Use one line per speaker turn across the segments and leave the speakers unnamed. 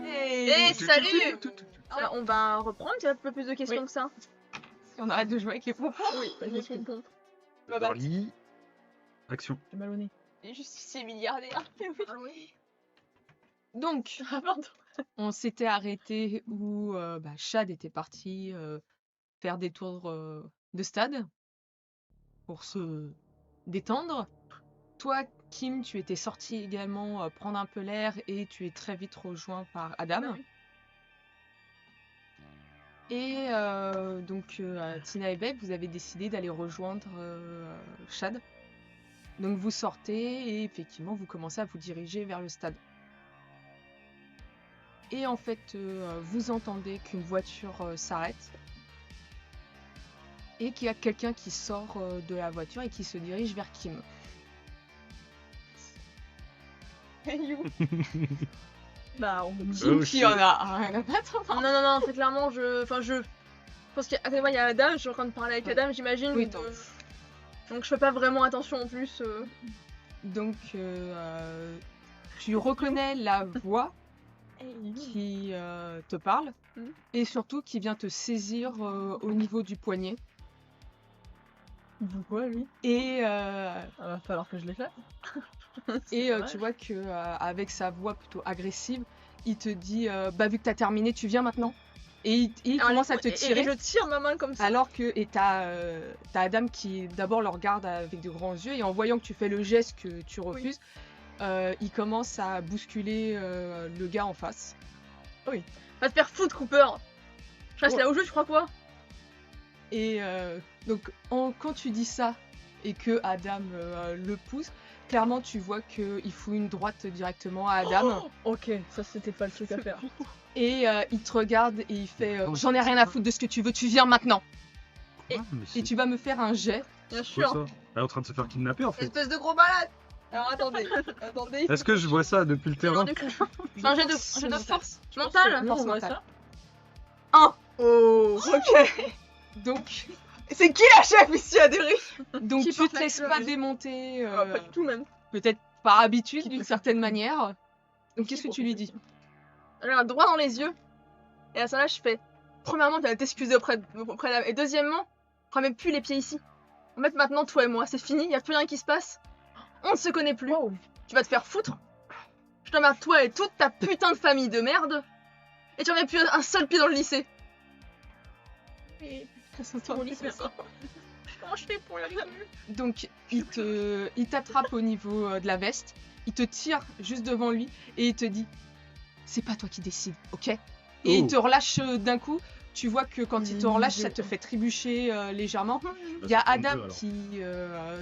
Hey, salut! On va reprendre, il y a un peu plus de questions que ça.
Si on arrête de jouer avec les pompons.
Oui, les pompons.
Barley, action.
J'ai mal au nez.
Et justicier milliardaire. Ah oui.
Donc, on s'était arrêté où Chad était parti faire des tours de stade pour se détendre. Toi, Kim, tu étais sorti également prendre un peu l'air et tu es très vite rejoint par Adam.
Bah oui.
Et Tina et Beck, vous avez décidé d'aller rejoindre Chad. Donc vous sortez et effectivement vous commencez à vous diriger vers le stade. Et en fait, vous entendez qu'une voiture s'arrête et qu'il y a quelqu'un qui sort de la voiture et qui se dirige vers Kim.
Hey you.
Bah, on dit
Oh,
qu'il
shit.
y en a rien à battre.
Non, c'est clairement, je pense qu'à côté de moi, il y a Adam, je suis en train de parler avec Adam, j'imagine.
Oui,
donc je fais pas vraiment attention en plus.
Donc, tu reconnais la voix qui te parle
Mhm.
et surtout qui vient te saisir au niveau du poignet.
Pourquoi lui?
Et,
Va falloir que je l'éclate.
tu vois que avec sa voix plutôt agressive, il te dit vu que t'as terminé, tu viens maintenant. Et il
Alors,
commence à te
et
tirer.
je tire ma main comme ça.
Alors que t'as Adam qui d'abord le regarde avec de grands yeux et en voyant que tu fais le geste que tu refuses, il commence à bousculer le gars en face.
Va te faire foutre, Cooper. Je reste
Ouais.
là au jeu, tu crois quoi?
Et donc quand tu dis ça et que Adam le pousse, clairement tu vois qu'il fout une droite directement à Adam.
Ok, ça c'était pas le truc à faire.
Et il te regarde et il fait j'en ai rien à foutre de ce que tu veux, tu viens maintenant.
Quoi Mais
Et
c'est
tu vas me faire un jet.
Bien
quoi
sûr.
ça Elle est en train de se faire kidnapper en fait.
Espèce de gros malade. Alors attendez.
Est-ce que je vois ça depuis le terrain?
Un jet de force mentale.
Non, on
Force
voit
mentale.
ça.
Oh. Ok.
Donc
C'est qui la chef ici à Derry?
Donc
Qui
tu
porte
te
la
laisses
clé,
pas
oui.
démonter,
Pas du tout même.
peut-être par habitude d'une certaine manière. Donc qu'est-ce que tu lui dis?
Je regarde droit dans les yeux. Et à ça là, je fais. Premièrement, tu vas t'excuser auprès d'Am. Et deuxièmement, prends même plus les pieds ici. En fait, maintenant, toi et moi, c'est fini, y a plus rien qui se passe. On ne se connaît plus.
Wow.
Tu vas te faire foutre. Je t'emmerde toi et toute ta putain de famille de merde. Et tu remets plus un seul pied dans le lycée. Mon lycée, ça. Comment je fais pour y arriver?
Donc il t'attrape au niveau de la veste, il te tire juste devant lui et il te dit c'est pas toi qui décides, ok? Et il te relâche d'un coup. Tu vois que quand il te relâche, ça te fait trébucher légèrement. Il y a Adam qui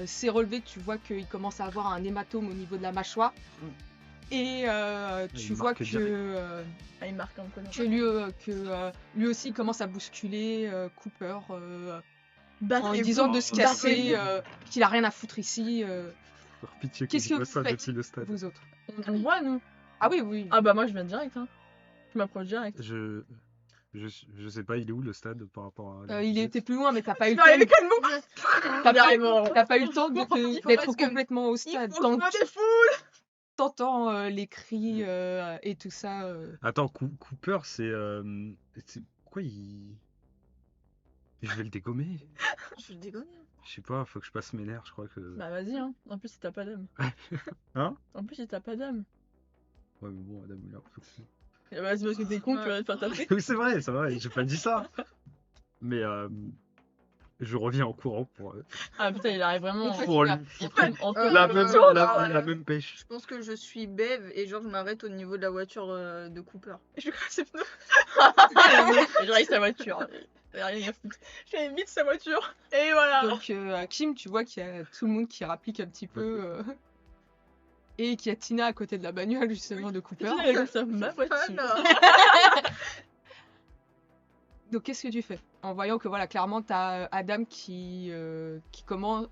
s'est relevé, tu vois qu'il commence à avoir un hématome au niveau de la mâchoire. Et tu vois
marque direct.
Ah, il marque un peu.
que lui aussi commence à bousculer Cooper en
Battez-vous.
disant de se casser, qu'il a rien à foutre ici,
Par pitié que
Qu'est-ce
je
que
vois
vous
ça
faites
depuis le stade.
vous autres.
On voit nous.
Ah oui, oui.
Ah bah moi je viens direct hein. Je m'approche direct.
Je sais pas, il est où le stade par rapport à.
Il était plus loin, mais t'as pas eu le
Allez,
temps.
calme-nous.
T'as pas eu le temps d'être
parce que-
complètement au stade.
Il faut que je me défoule.
T'entends les cris et tout ça.
Attends, Cooper, c'est. Pourquoi il. Je vais le dégommer.
Je le dégonne.
Je sais pas, faut que je passe mes nerfs, je crois que.
Bah vas-y hein. En plus il t'a pas d'âme.
Hein?
En plus il t'a pas d'âme.
Ouais, mais bon, Adam, il a un peu fou.
Et bah c'est parce que t'es con que tu vas te faire taper.
Oui, c'est vrai, j'ai pas dit ça. Mais je reviens en courant pour
Ah putain il arrive vraiment.
pour lui.
En
La même pêche.
Je pense que je suis Bev et genre je m'arrête au niveau de la voiture de Cooper. Et je casse ses pneus.
Je raille sa voiture. Il y a rien à foutre.
Je fais vite sa voiture. Et voilà.
Donc Kim, tu vois qu'il y a tout le monde qui rapplique un petit peu. Et qu'il y a Tina à côté de la bagnole justement de Cooper.
Il est comme ça, ma voiture.
Voilà.
Donc qu'est-ce que tu fais? En voyant que voilà, clairement t'as Adam qui commence,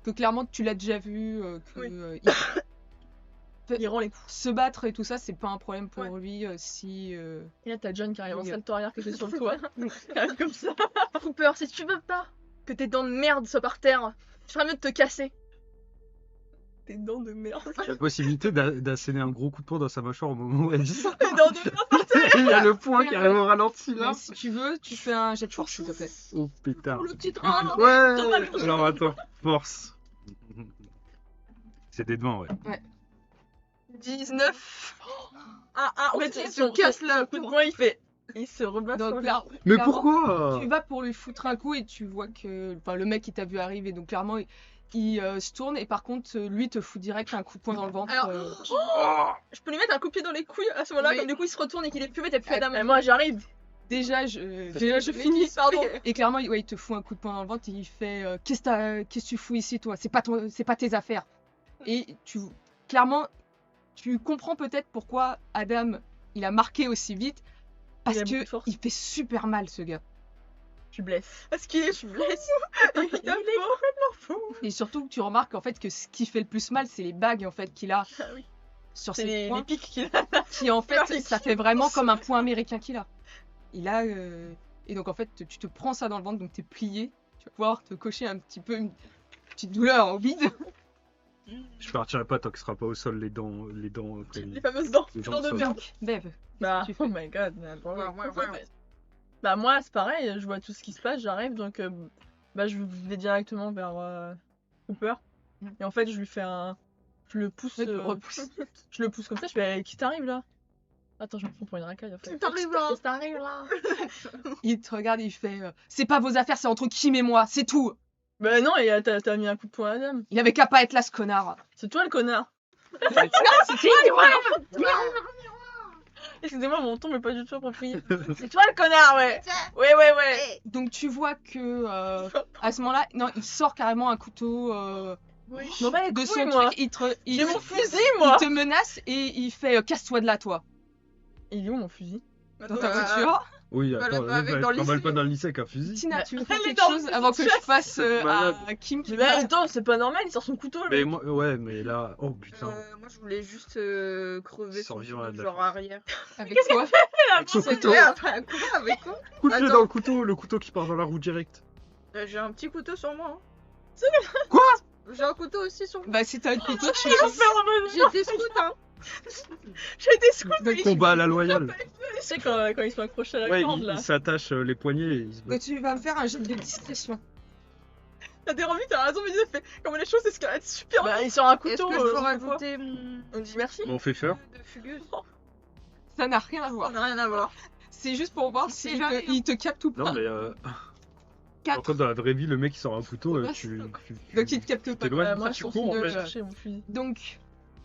que clairement tu l'as déjà vu,
Il rend les coups.
se battre et tout ça, c'est pas un problème pour
Ouais.
lui si.
Et là, t'as John qui arrive en
Oui.
salto arrière, qui était sur le toit. Qui arrive comme ça.
Cooper, si tu veux pas que tes dents de merde soient par terre, tu ferais mieux de te casser.
Tes dents de merde.
Il y a la possibilité d'asséner un gros coup de poing dans sa mâchoire au moment où elle dit ça.
Tes dents de merde.
Il y a le point qui arrive au ralenti là.
Mais si tu veux, tu fais un jet de force s'il te plaît.
Oh pétard.
Le petit train.
Ouais. Alors attends, force. C'est des devants, ouais.
19.
En fait,
il
il
se casse là.
coup de poing, il fait. Il se rebat sur
Donc
lui.
là,
Mais
clairement,
pourquoi
tu vas pour lui foutre un coup et tu vois que le mec qui t'a vu arriver, donc clairement il se tourne et par contre lui te fout direct un coup de poing dans le ventre.
Alors, je peux lui mettre un coup de pied dans les couilles à ce moment-là,
Mais-
comme du coup il se retourne et qu'il est plus t'as plus
Et
Adam.
moi, j'arrive.
Déjà je finis.
Pardon.
Et clairement il te fout un coup de poing dans le ventre et il fait qu'est-ce que tu fous ici toi, c'est pas tes affaires. Et clairement tu comprends peut-être pourquoi Adam il a marqué aussi vite parce
Il a beaucoup de
que
force.
il fait super mal ce gars.
Tu blesses.
Parce qu'il est blessé.
Il est complètement fou.
Et surtout tu remarques en fait que ce qui fait le plus mal c'est les bagues en fait qu'il a
Ah oui.
sur
C'est
ses
les
poings.
pics qu'il a.
Qui en fait,
Magnifique.
ça fait vraiment comme un point américain qu'il a. Il a. Et donc en fait, tu te prends ça dans le ventre, donc t'es plié. Tu vas pouvoir te cocher un petit peu une petite douleur au vide.
Je partirai pas tant que ce sera pas au sol les dents.
Les fameuses dents.
Les
Les
dents
dents
de
de
sol.
merde.
Bev,
Bah,
tu fais
oh my god. mais attends,
Ouais.
Bah, moi, c'est pareil. Je vois tout ce qui se passe. J'arrive, donc bah, je vais directement vers Cooper. Et en fait, je lui fais un. Je le pousse.
te repousse.
Je le pousse comme ça. Je fais qui t'arrive là? Attends, je me prends pour une racaille en fait.
T'arrives là.
T'arrive là?
Il te regarde et il fait c'est pas vos affaires, c'est entre Kim et moi, c'est tout.
Bah non, et t'as mis un coup de poing à Adam.
Il avait qu'à pas être là, ce connard.
C'est toi le connard.
C'est toi,
Excusez-moi, mon ton est pas du tout approprié. C'est toi le connard, ouais. Ouais.
Donc tu vois que à ce moment-là, non, il sort carrément un couteau
Je m'en bats les
de
couilles,
son
moi.
truc.
J'ai mon fusil,
Il
moi.
te menace et il fait casse-toi de là, toi.
Il est où mon fusil?
Dans ta voiture.
Oui,
Voilà,
attends,
pas avec dans le
t'emballes
lycée.
pas dans le lycée avec un fusil.
Tina,
Bah,
tu veux
elle
faire
est
quelque
dans le
chose avant que je fasse
Malade.
à Kim qui
Mais attends, c'est pas normal, il sort son couteau.
Mais
Mais
moi, ouais, mais là, oh putain.
Moi je voulais juste crever
Sans
son
vivre à de la
genre
force.
arrière.
avec toi.
Avec son couteau.
Ouais, après un coup avec quoi
Coup-le
Attends.
dans le couteau qui part dans la roue direct.
J'ai un petit couteau sur moi.
Quoi
J'ai un couteau aussi sur moi.
Bah si t'as le couteau, tu
J'ai des scouts, hein.
j'ai des scouts.
donc,
Combat à la loyale.
Tu sais quand ils sont accrochés à la
Ouais,
corde là.
il s'attache les poignets et il se bat.
donc tu vas me faire un jet de discrétion.
T'as des revues, t'as raison, mais ça fait comme les choses escaladent super vite.
Bah, il sort un
Est-ce
couteau.
que je peux
quoi.
rajouter mon.
On dit merci.
Bon, on fait faire.
de fugueuse?
Ça n'a rien à
Ça
voir.
n'a rien à voir.
C'est juste pour voir
C'est
s'il
jamais,
il te capte ou pas.
Non, mais par
4.
contre, dans la vraie vie, le mec il sort un couteau,
Ouais, Donc il te capte pas.
t'éloignes,
Moi,
ça,
je
tu
continue
cours en
de
fait.
chercher mon fusil.
Donc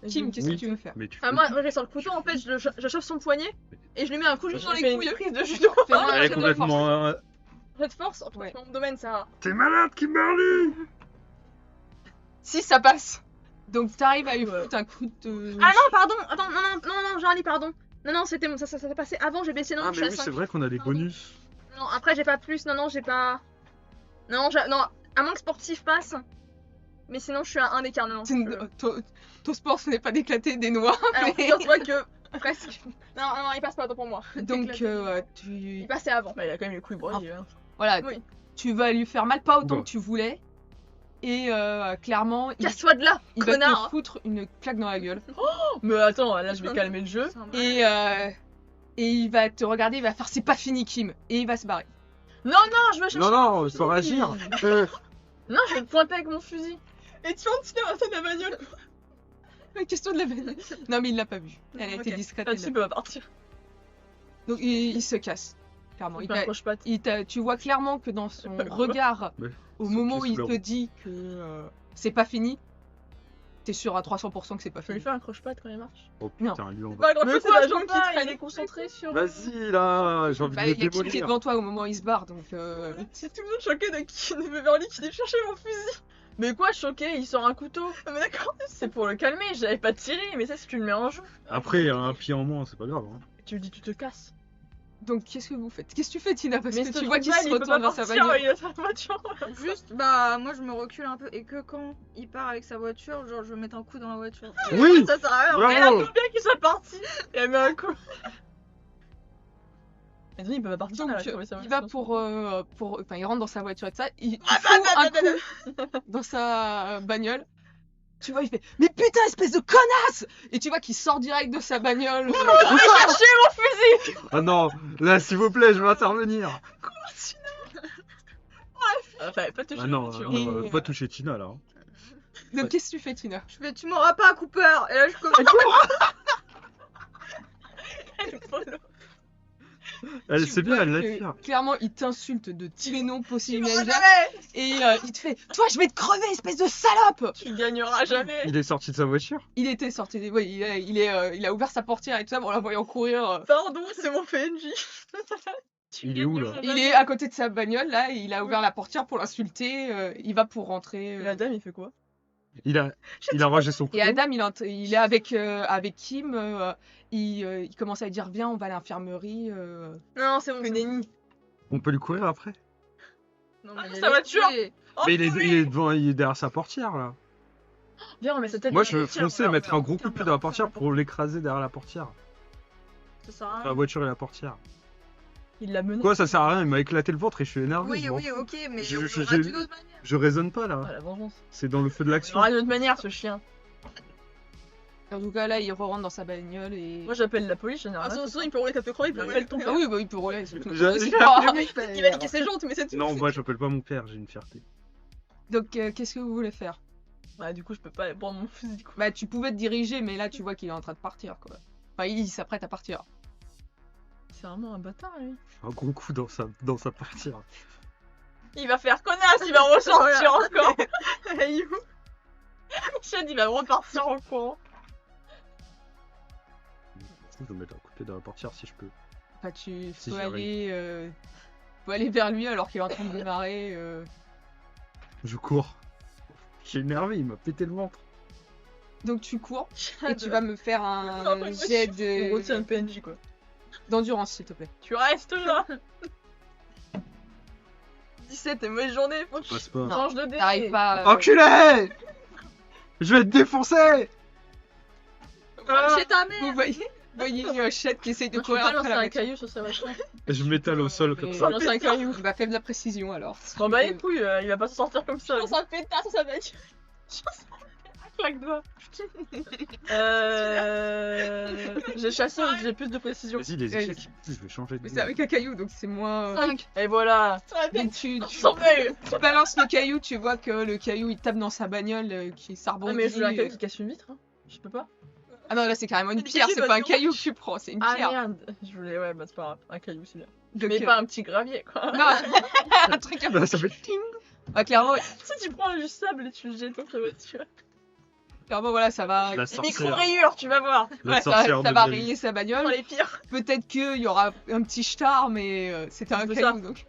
Kim, qu'est-ce
Oui.
que tu veux faire?
Mais tu
Ah, moi, je sors le couteau, en fait, je chauffe son poignet et je lui mets un coup juste dans les couilles.
prise de judo.
Fais-moi un
Elle est
jet de force.
complètement.
Jet de force, en tout cas,
Ouais.
c'est mon domaine, ça.
T'es malade, Kimberly.
Si ça passe. Donc t'arrives à lui foutre un coup de.
Ah non, pardon, attends, non, Charlie, pardon. Non, c'était ça s'est passé avant, j'ai baissé, non,
Ah,
je suis
mais
à
oui,
5.
c'est vrai qu'on a des
Pardon.
bonus.
Non, après, j'ai pas plus, non, j'ai pas. Non, à moins que sportif passe. Mais sinon, je suis à 1 d'écart, non.
Ton sport, ce n'est pas d'éclater des noix.
Alors,
mais-
figure-toi que. Presque. Non, il passe pas, autant pour moi.
Donc
Il
tu.
passait avant.
Bah, il a quand même les couilles broyées. Hein.
Voilà,
Oui.
tu vas lui faire mal, pas autant
Bon.
que tu voulais. Et clairement, il
Casse-toi de là,
va te
connard.
foutre une claque dans la gueule.
Mais attends, là, je vais calmer le jeu.
Et il va te regarder, il va faire c'est pas fini, Kim. Et il va se barrer.
Non, je veux chercher.
Non, non, faut réagir.
Non, je vais le pointer avec mon fusil.
Et tu vas en tirer à la bagnole.
La question de la bagnole. Non, mais il l'a pas vu. Elle a été
Ok.
discrète.
Là-dessus,
elle
il va partir.
l'a- Donc il se casse. Clairement.
Il m'accroche pas.
Tu vois clairement que dans son regard,
Ouais,
au
son
moment où
pied
il
sous
te
la roue.
dit que c'est pas fini, t'es sûr à 300% que c'est pas
Je peux lui
fini.
faire un croche-patte quand il marche.
Oh putain, lui on va.
Pas grand
Mais
chose, c'est
quoi,
la
je peux
jambe qui
pas, il
traîne.
est concentré sur.
Vas-y là, j'ai envie
Bah,
de le
il y a Kim qui est
démolir.
devant toi au moment où il se barre, donc
C'est tout le monde choqué de Beverly qui est chercher mon fusil.
Mais quoi, choqué, il sort un couteau.
Ah, mais d'accord.
C'est pour le calmer, j'avais pas tiré, mais ça, si tu le mets en jeu.
Après, un pied en moins, c'est pas grave. Hein.
Tu lui dis, tu te casses.
Donc qu'est-ce que vous faites? Qu'est-ce que tu fais, Tina? Parce
Mais
que
ce
tu vois qu'il
truc-là,
se
il peut
retourne
pas
vers sa
partir,
bagnole.
il a sa voiture.
Juste, bah, moi je me recule un peu et que quand il part avec sa voiture, genre je vais mettre un coup dans la voiture.
Oui.
Ça sert à rien.
Bravo.
Elle a tout bien qu'il soit parti. Et elle met un coup. Mais non, il peut pas partir.
Donc
elle a trouvé sa
il va
voiture.
enfin il rentre dans sa voiture et tout ça, il fout un coup dans sa bagnole. Tu vois, il fait mais putain espèce de connasse! Et tu vois qu'il sort direct de sa bagnole.
Ah non, là s'il vous plaît, je vais intervenir.
Fallait pas toucher
Ah non,
la voiture.
non,
Et,
pas toucher Tina là. Hein.
Donc qu'est-ce que tu fais, Tina?
Je fais, tu m'auras pas, Cooper. Et là je commence.
Elle
Tu
c'est bien,
vois
elle
que,
l'attire.
clairement, il t'insulte de tous les noms possibles
Tu m'auras
imaginables.
jamais.
Et il te fait toi je vais te crever espèce de salope!
Tu gagneras jamais.
Il est sorti de sa voiture.
Il était sorti, oui, il a ouvert sa portière et tout ça en la voyant courir.
Pardon, c'est mon PNJ.
Il est où là?
Il est à côté de sa bagnole là, et il a ouvert la portière pour l'insulter. Il va pour rentrer.
Et la dame, il fait quoi?
Il a rangé son couteau.
Et Adam, il est avec Kim. Il commence à lui dire viens, on va à l'infirmerie.
Non, c'est bon.
Que
c'est bon.
nenni.
On peut lui courir après.
Non,
Ah,
mais
sa voiture. Oh,
Mais il est devant, il est derrière sa portière là.
Viens, on met sa tête
Moi
dans
je
la
veux
voiture.
foncer,
Alors,
mettre un gros coup
tiens,
de pied dans la portière pour l'écraser derrière la portière.
Ça sert à
Enfin,
rien.
la voiture et la portière.
Il l'a mené.
Quoi, ça sert à rien, il m'a éclaté le ventre et je suis énervé.
Oui,
je m'en
oui,
fous.
ok, mais
Je-
on
je-
aura
j'ai-
d'une autre manière.
Je raisonne pas
Ah,
là.
la vengeance.
C'est dans le feu de
Il
l'action.
aura une autre manière, ce chien.
En tout cas là, il rentre dans sa bagnole et.
Moi, j'appelle la police, j'en ai
Ah,
rien à
sinon,
foutre.
il peut rouler ta croix, il peut rouler ton
Ah
père.
oui, bah il peut rouler. c'est tout.
Je-
C'est pas-
Il va niquer ses jantes, mais c'est tout.
Non, moi j'appelle pas mon père, j'ai une fierté.
Donc qu'est-ce que vous voulez faire?
Bah, du coup, je peux pas aller prendre mon fusil, quoi.
Bah tu pouvais te diriger, mais là tu vois qu'il est en train de partir quoi. Enfin il s'apprête à partir.
C'est vraiment un bâtard, lui.
Un gros coup dans sa portière.
Il va faire connasse, il va ressortir encore. Il est où Chad, il va repartir en courant.
Je vais mettre un coup de pied dans la portière si je peux.
Enfin tu
Si
peux
j'y
aller vers lui alors qu'il est en train de démarrer.
Je cours. J'ai énervé, il m'a pété le ventre.
Donc tu cours et
Chad.
tu vas me faire
Non, mais
un
moi,
jet
On retient le PNJ, quoi.
d'endurance s'il te plaît.
Tu restes là.
17 et mauvaise journée.
Passe pas.
Change de dé.
T'arrives pas.
Enculé! Je vais te défoncer!
Chez ta
Vous
mère.
voyez Chet qui essaye de
Moi, je peux
courir
pas
après
lancer
la
un
voiture.
caillou sur sa voiture.
Je m'étale au sol comme
Et-
ça.
Lance un caillou.
Bah fais de la précision alors.
Bon bah les couilles, il va pas s'en sortir comme ça.
Lance un pétard sur sa voiture.
Claque doigt. J'ai chassé, donc j'ai plus de précision.
Vas-y, les
Ouais,
échecs. Je vais changer de
Mais c'est avec un caillou donc c'est moins.
5.
Et voilà.
Donc tu
Sauvé.
balances le caillou, tu vois que le caillou il tape dans sa bagnole, ça
Ah
rebondit.
mais je voulais un caillou qui casse une vitre. Hein. Je peux pas.
Ah non là c'est carrément une
Mais
pierre,
qui
c'est
va
pas un
dire
caillou que tu prends, c'est une
Ah
pierre.
merde. Je voulais, ouais, bah c'est pas grave. Un caillou c'est bien.
Donc,
Mais pas un petit gravier quoi.
Non, un truc un peu.
Là, ça fait ting.
Ah, clairement,
Tu sais, tu prends du sable et tu le jettes dans ta voiture.
clairement voilà ça va.
La sorcière.
Micro-rayure, tu vas voir.
La
Ouais, ça,
sorcière
ça
de
va
Bill.
rayer sa
Dans
bagnole.
les pires.
Peut-être qu'il y aura un petit star, mais c'était un
C'est
caillou
ça.
donc.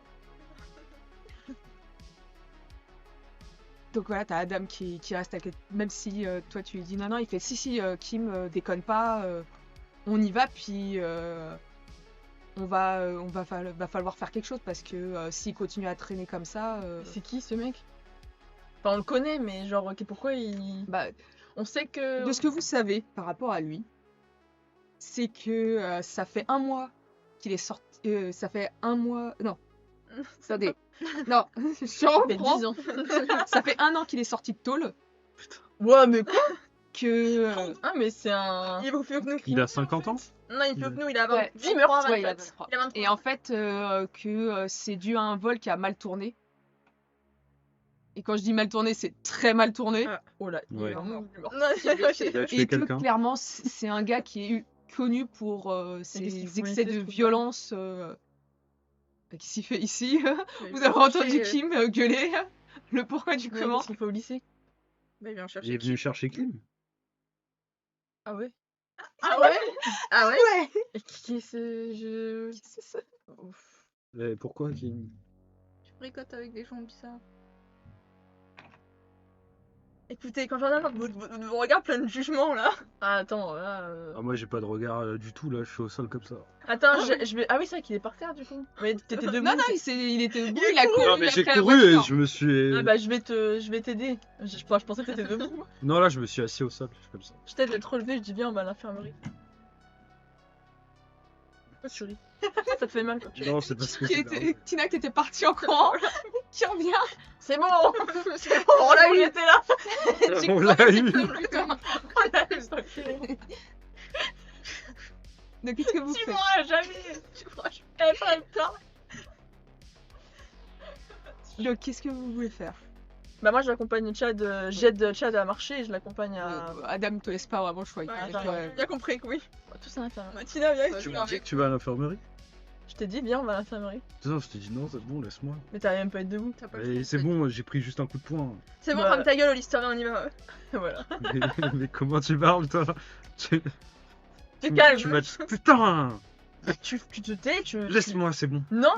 Donc voilà, t'as Adam qui reste à côté. Même si toi tu lui dis non, non, il fait si, Kim, déconne pas, on y va, puis va falloir faire quelque chose parce que s'il continue à traîner comme ça,
C'est qui ce mec? Enfin, on le connaît, mais genre, ok, pourquoi il.
bah,
On sait que.
de ce que vous savez par rapport à lui, c'est que ça fait un mois qu'il est sorti. Ça fait un mois. Non. Attendez. Non, je
Ça fait
reprends.
10 ans.
Ça fait un an qu'il est sorti de tôle.
Ouais, mais quoi?
Que.
Ah, mais c'est un.
Il est plus vieux que nous.
Il a 50 ans?
Non, il est plus vieux que nous, il a
Ouais.
20.
Ouais, il a 23.
Il a 23.
Et en fait, c'est dû à un vol qui a mal tourné. Et quand je dis mal tourné, c'est très mal tourné.
Ah.
Oh là, il
Ouais.
est vraiment.
Non,
Il a tué
Et que
quelqu'un.
clairement, c'est un gars qui est connu pour
qu'est-ce qu'il
ses
fout
excès
ici,
de
ce truc-là
violence. Qu'est-ce qu'il fait ici?
Il
Vous
vient
avez entendu
chercher-
Kim gueuler le pourquoi du
Ouais,
comment?
qu'est-ce qu'il fait au lycée?
Bah, il vient
Il
chercher.
est venu chercher Kim.
Ah ouais?
Ah ouais? Ah ouais?
Et qui est ce. Je.
C'est ça.
Ouf.
Pourquoi Kim?
Tu fricotes avec des gens bizarres.
Écoutez, quand j'en ai votre regard plein de jugement là.
Ah, attends, là.
Ah, moi, j'ai pas de regard du tout, là, je suis au sol comme ça.
Attends, je vais. Ah oui, c'est vrai qu'il est par terre du coup. Mais t'étais debout.
Non, non, il était debout, il a couru.
Non, mais j'ai
après la
couru et
voiture.
je me suis.
Ah bah je vais t'aider. Je pensais que t'étais debout.
Non, là, je me suis assis au sol, comme ça.
Je t'aide à te relever, je dis viens on va à l'infirmerie. Pourquoi tu ris? Ça te fait mal quand tu ris.
Non, c'est parce que c'est
Tina, t'étais partie en courant. Qui revient.
C'est bon. C'est bon, on l'a eu, était là.
On l'a eu.
On l'a eu, cet enculé.
Donc, qu'est-ce que vous
Tu
faites?
m'auras jamais. Tu m'auras jamais pas le temps.
Donc, qu'est-ce que vous voulez faire?
Bah moi j'accompagne Chad, j'aide Chad à marcher et je l'accompagne à...
Adam te laisse pas vraiment le choix.
Ouais,
Donc,
attends,
Bien compris que oui.
Tous à l'infirmerie.
Tina, viens.
Tu m'as dit que tu vas à l'infirmerie?
Je t'ai dit viens on va à l'infirmerie.
Non, je t'ai dit non, c'est bon, laisse-moi.
Mais t'arrives même pas à être debout.
T'as pas le
Et
temps.
c'est bon, j'ai pris juste un coup de poing.
C'est bon,
Bah.
ferme ta gueule, Olister, viens, on y va.
Voilà.
Mais comment tu parles, toi? Tu
T'es calme.
Tu m'as... Putain!
Tu te tais,
Laisse-moi, c'est bon.
Non.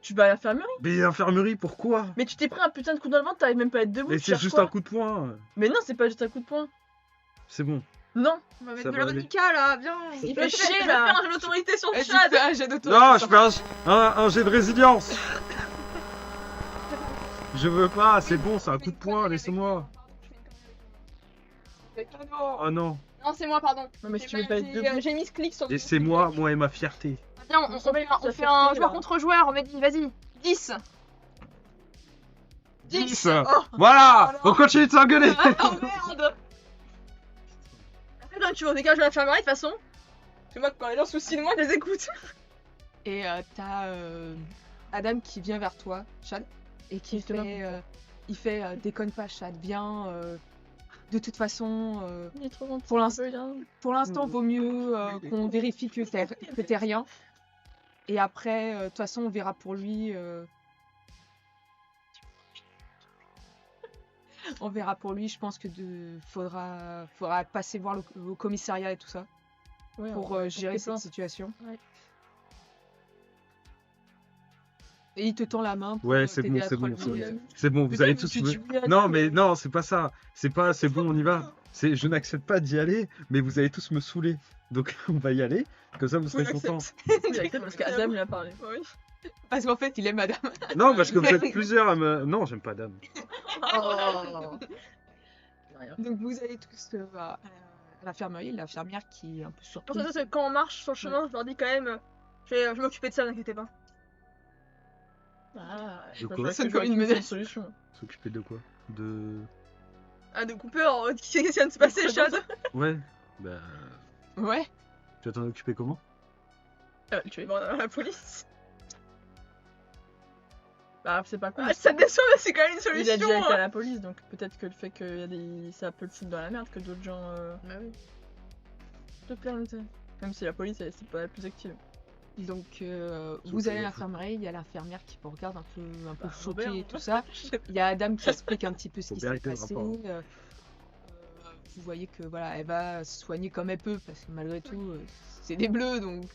Tu vas à l'infirmerie.
Mais infirmerie, pourquoi?
Mais tu t'es pris un putain de coup dans le ventre, t'arrives même pas à être debout.
Mais
tu
c'est
cherches
juste
quoi?
un coup de poing.
Mais non, c'est pas juste un coup de poing.
C'est bon.
Non.
On va
Ça
mettre de
va
la
aller.
vodka là, viens.
Il
Je
fait
vais
chier,
faire
là.
un jeu d'autorité sur le
Vas-y,
chat.
fais un jet d'auto.
Non, je fais un jet de résilience. Je veux pas, c'est bon, c'est un coup de poing, laissez-moi. Oh non,
Non, c'est moi, pardon.
Non mais si tu veux pas être debout.
J'ai mis ce clic sur le.
laissez-moi, moi et ma fierté.
Viens, on fait un joueur contre joueur, on va dire, vas-y. 10.
10. Voilà, on continue de s'engueuler.
Oh merde. Après, tu vas au dégage de l'infirmerie de toute façon. Parce que moi, quand les gens soucient de moi, je les écoute.
Et t'as Adam qui vient vers toi, Chad, et qui
Justement.
fait déconne pas, Chad, viens. De toute façon,
Il est trop gentil.
pour l'instant,
Regarde.
pour l'instant, vaut mieux qu'on vérifie que t'es rien. Et après, de toute façon, on verra pour lui. On verra pour lui. Je pense que faudra passer voir le commissariat et tout ça
Ouais,
pour
on-
gérer
on fait
cette
plein.
situation.
Ouais.
Et il te tend la main pour
Ouais, c'est
t'aider
bon,
à
c'est
te
bon,
relever.
c'est bon. C'est bon, vous
Putain,
allez
mais
tous
tu
me...
voulais aller
Non,
où
mais non, c'est pas ça. C'est bon, on y va. Je n'accepte pas d'y aller, mais vous allez tous me saouler. Donc on va y aller, comme ça vous serez contents.
Oui, parce qu'Adam lui a parlé.
Oui.
Parce qu'en fait, il aime Adam.
Non, parce que vous êtes plusieurs à me... Non, j'aime pas Dame.
Oh.
Donc vous allez tous à l'infirmerie, l'infirmière qui est un peu
Pour
surprise.
ça, c'est quand on marche sur le chemin, je leur dis quand même. Je vais m'occuper de ça, n'inquiétez pas.
Ah,
De quoi
C'est encore une menace.
solution.
S'occuper de quoi? De...
Ah, de Cooper, qu'est-ce qui vient de se passer, Chad?
Ouais, bah...
Ouais.
Tu vas t'en occuper comment?
Tu es
Bon, on a la police.
Bah, c'est pas con.
Ah, ça me déçoit, mais c'est quand même une
Il a
solution.
déjà été à
hein.
la police, donc peut-être que le fait qu'il y a des... ça peut le foutre dans la merde que d'autres gens.
Bah oui.
Te permettent. Même si la police, c'est pas la plus active.
Donc
Sauf
vous
que-
allez à l'infirmerie, il y a l'infirmière qui vous regarde un peu
Bah,
choquée
Robert,
et tout ça. Il y a Adam qui explique un petit peu ce qui
Robert
s'est
était le
passé.
rapport.
Vous voyez que voilà, elle va se soigner comme elle peut parce que malgré tout, c'est des bleus donc.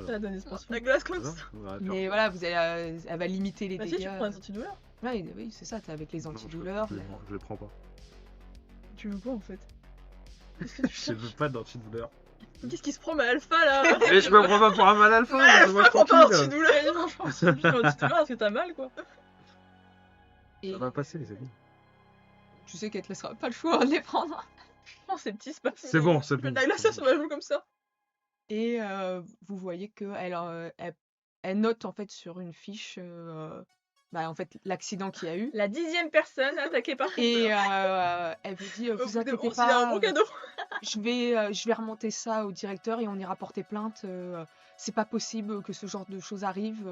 Ça a donné espoir.
La glace comme
Voilà,
ça.
on va faire
Mais voilà, vous allez, elle va limiter les
Bah si,
dégâts.
tu prends un antidouleur.
Ouais, oui, c'est ça. T'es avec les
ça. Non,
antidouleurs.
je le prends pas.
Tu veux quoi en fait?
Je veux pas d'antidouleur.
Qu'est-ce qui se prend, ma alpha là?
Mais je me prends pas pour un mal alpha, laisse-moi
Prends pas
tranquille.
antidouleur.
C'est juste un antidouleur parce que t'as mal quoi.
Et
Ça va passer, c'est bon.
tu sais qu'elle te laissera pas le choix de les prendre.
Non, c'est petit, c'est pas
C'est bon, c'est bon.
La glace sur ma joue comme ça.
Et vous voyez que elle note en fait sur une fiche en fait l'accident qu'il y a eu.
La 10e personne attaquée par
Et elle vous dit vous inquiétez
C'est un bon
pas,
cadeau.
je vais remonter ça au directeur et on ira porter plainte. C'est pas possible que ce genre de choses arrive.